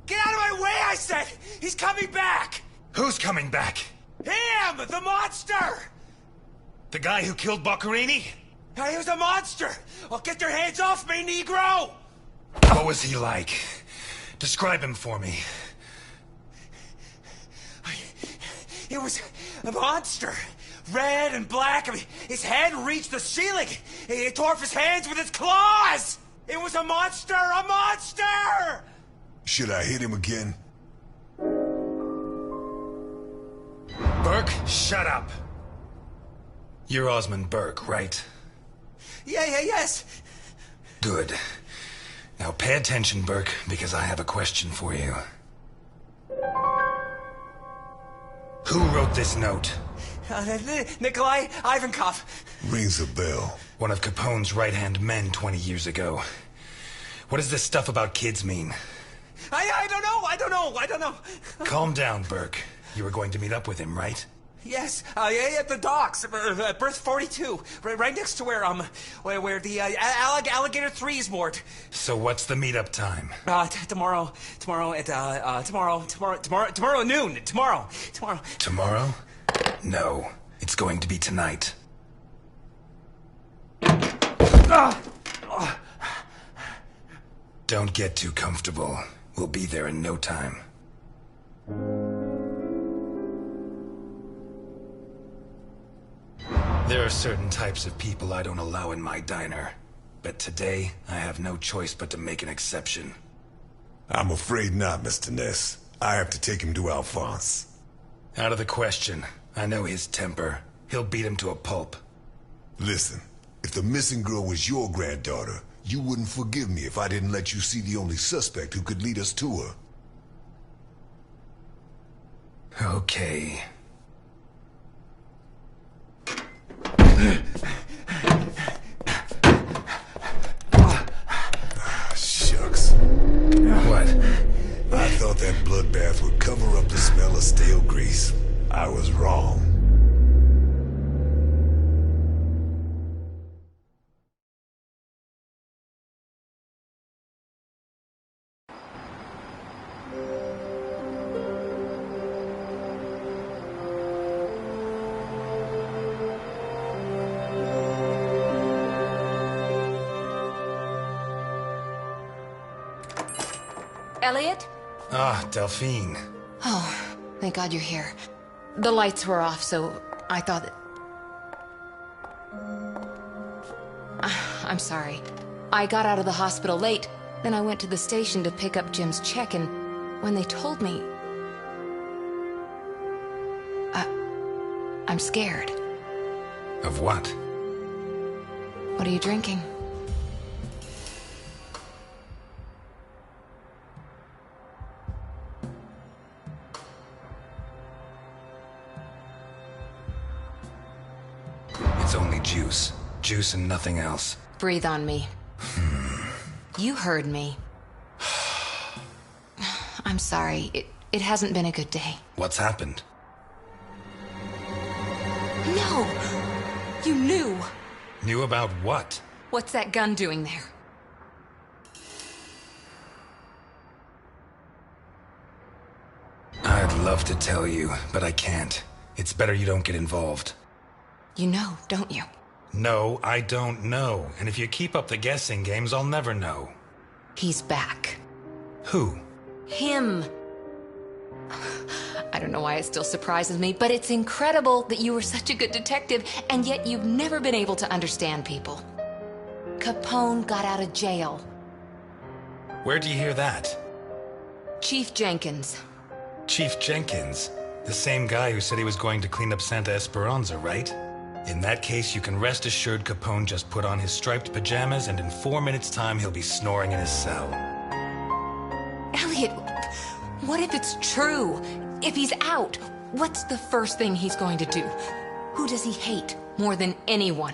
Get out of my way, I said! He's coming back! Who's coming back? Him! The monster! The guy who killed Boccarini? He was a monster! Well, get your hands off me, Negro! What was he like? Describe him for me. It was a monster. Red and black. I mean, his head reached the ceiling. He tore off his hands with his claws! It was a monster! A monster! Should I hit him again? Burke, shut up. You're Osmond Burke, right? Yes. Good. Now pay attention, Burke, because I have a question for you. Who wrote this note? Nikolai Ivankov. Rings a bell. One of Capone's right-hand men 20 years ago. What does this stuff about kids mean? I don't know. Calm down, Burke. You were going to meet up with him, right? Yes, at the docks, berth 42, right next to where the alligator 3 is moored. So what's the meetup time? Tomorrow at noon. Tomorrow. Tomorrow? No, it's going to be tonight. Don't get too comfortable. We'll be there in no time. There are certain types of people I don't allow in my diner. but today I have no choice but to make an exception. I'm afraid not, Mr. Ness. I have to take him to Alphonse. Out of the question. I know his temper. He'll beat him to a pulp. Listen, if the missing girl was your granddaughter, you wouldn't forgive me if I didn't let you see the only suspect who could lead us to her. Okay. Shucks. What? I thought that bloodbath would cover up the smell of stale grease. I was wrong. Elliot? Ah, Delphine. Oh, thank God you're here. The lights were off, so I thought that... I'm sorry. I got out of the hospital late, then I went to the station to pick up Jim's check, and when they told me... I'm scared. Of what? What are you drinking? It's only juice. Juice and nothing else. Breathe on me. You heard me. I'm sorry. It hasn't been a good day. What's happened? No! You knew! Knew about what? What's that gun doing there? I'd love to tell you, but I can't. It's better you don't get involved. You know, don't you? No, I don't know. And if you keep up the guessing games, I'll never know. He's back. Who? Him. I don't know why it still surprises me, but it's incredible that you were such a good detective, and yet you've never been able to understand people. Capone got out of jail. Where'd you hear that? Chief Jenkins. Chief Jenkins? The same guy who said he was going to clean up Santa Esperanza, right? In that case, you can rest assured Capone just put on his striped pajamas, and in 4 minutes' time, he'll be snoring in his cell. Elliot, what if it's true? If he's out, what's the first thing he's going to do? Who does he hate more than anyone?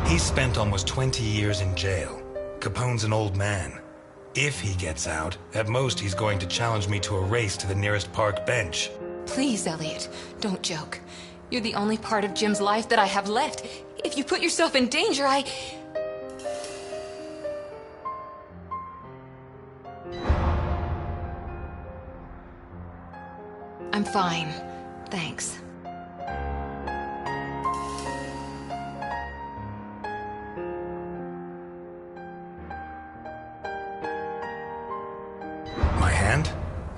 He spent almost 20 years in jail. Capone's an old man. If he gets out, at most he's going to challenge me to a race to the nearest park bench. Please, Elliot, don't joke. You're the only part of Jim's life that I have left. If you put yourself in danger, I'm fine. Thanks. My hand?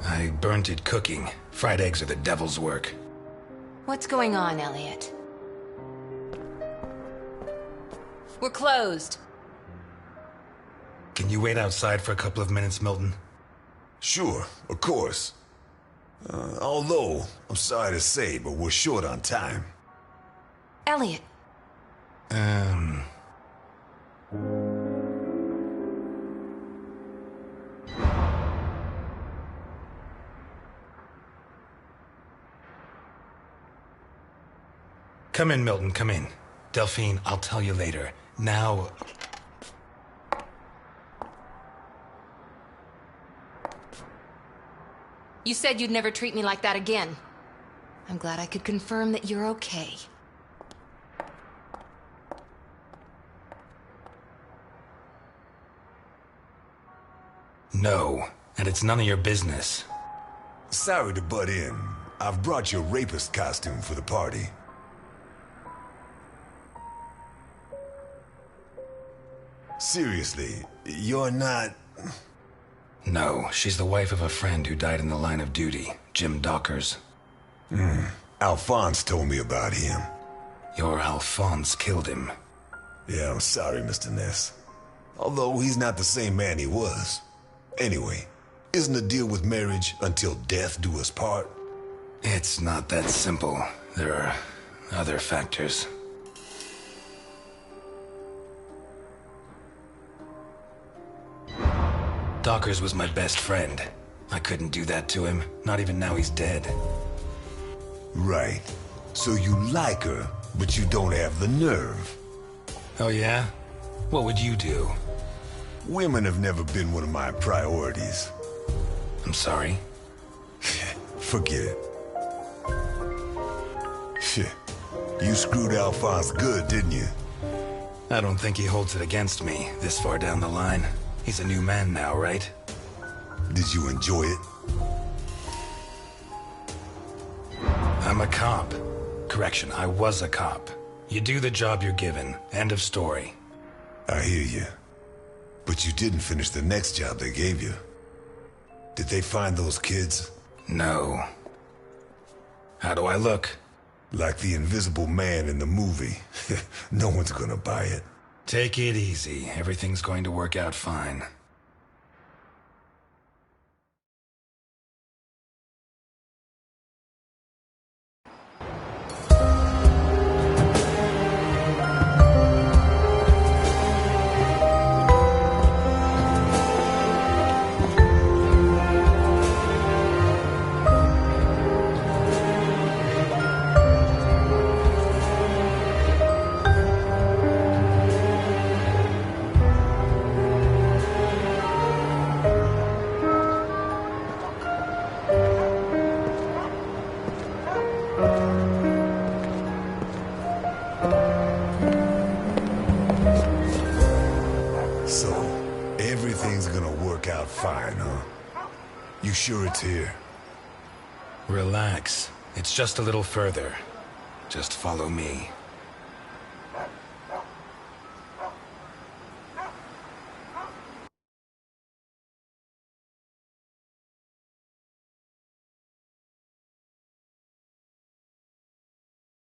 I burnt it cooking. Fried eggs are the devil's work. What's going on, Elliot? We're closed. Can you wait outside for a couple of minutes, Milton? Sure, of course. Although, I'm sorry to say, but we're short on time. Elliot. Come in, Milton, come in. Delphine, I'll tell you later. Now... You said you'd never treat me like that again. I'm glad I could confirm that you're okay. No, and it's none of your business. Sorry to butt in. I've brought your rapist costume for the party. Seriously, you're not... No, she's the wife of a friend who died in the line of duty, Jim Dockers. Alphonse told me about him. Your Alphonse killed him. Yeah, I'm sorry, Mr. Ness. Although he's not the same man he was. Anyway, isn't the deal with marriage until death do us part? It's not that simple. There are other factors. Dockers was my best friend. I couldn't do that to him, not even now he's dead. Right. So you like her, but you don't have the nerve. Oh yeah? What would you do? Women have never been one of my priorities. I'm sorry. Forget it. Shit. You screwed Alphonse good, didn't you? I don't think he holds it against me this far down the line. He's a new man now, right? Did you enjoy it? I'm a cop. Correction, I was a cop. You do the job you're given. End of story. I hear you. But you didn't finish the next job they gave you. Did they find those kids? No. How do I look? Like the invisible man in the movie. No one's gonna buy it. Take it easy. Everything's going to work out fine. So, everything's gonna work out fine, huh? You sure it's here? Relax. It's just a little further. Just follow me.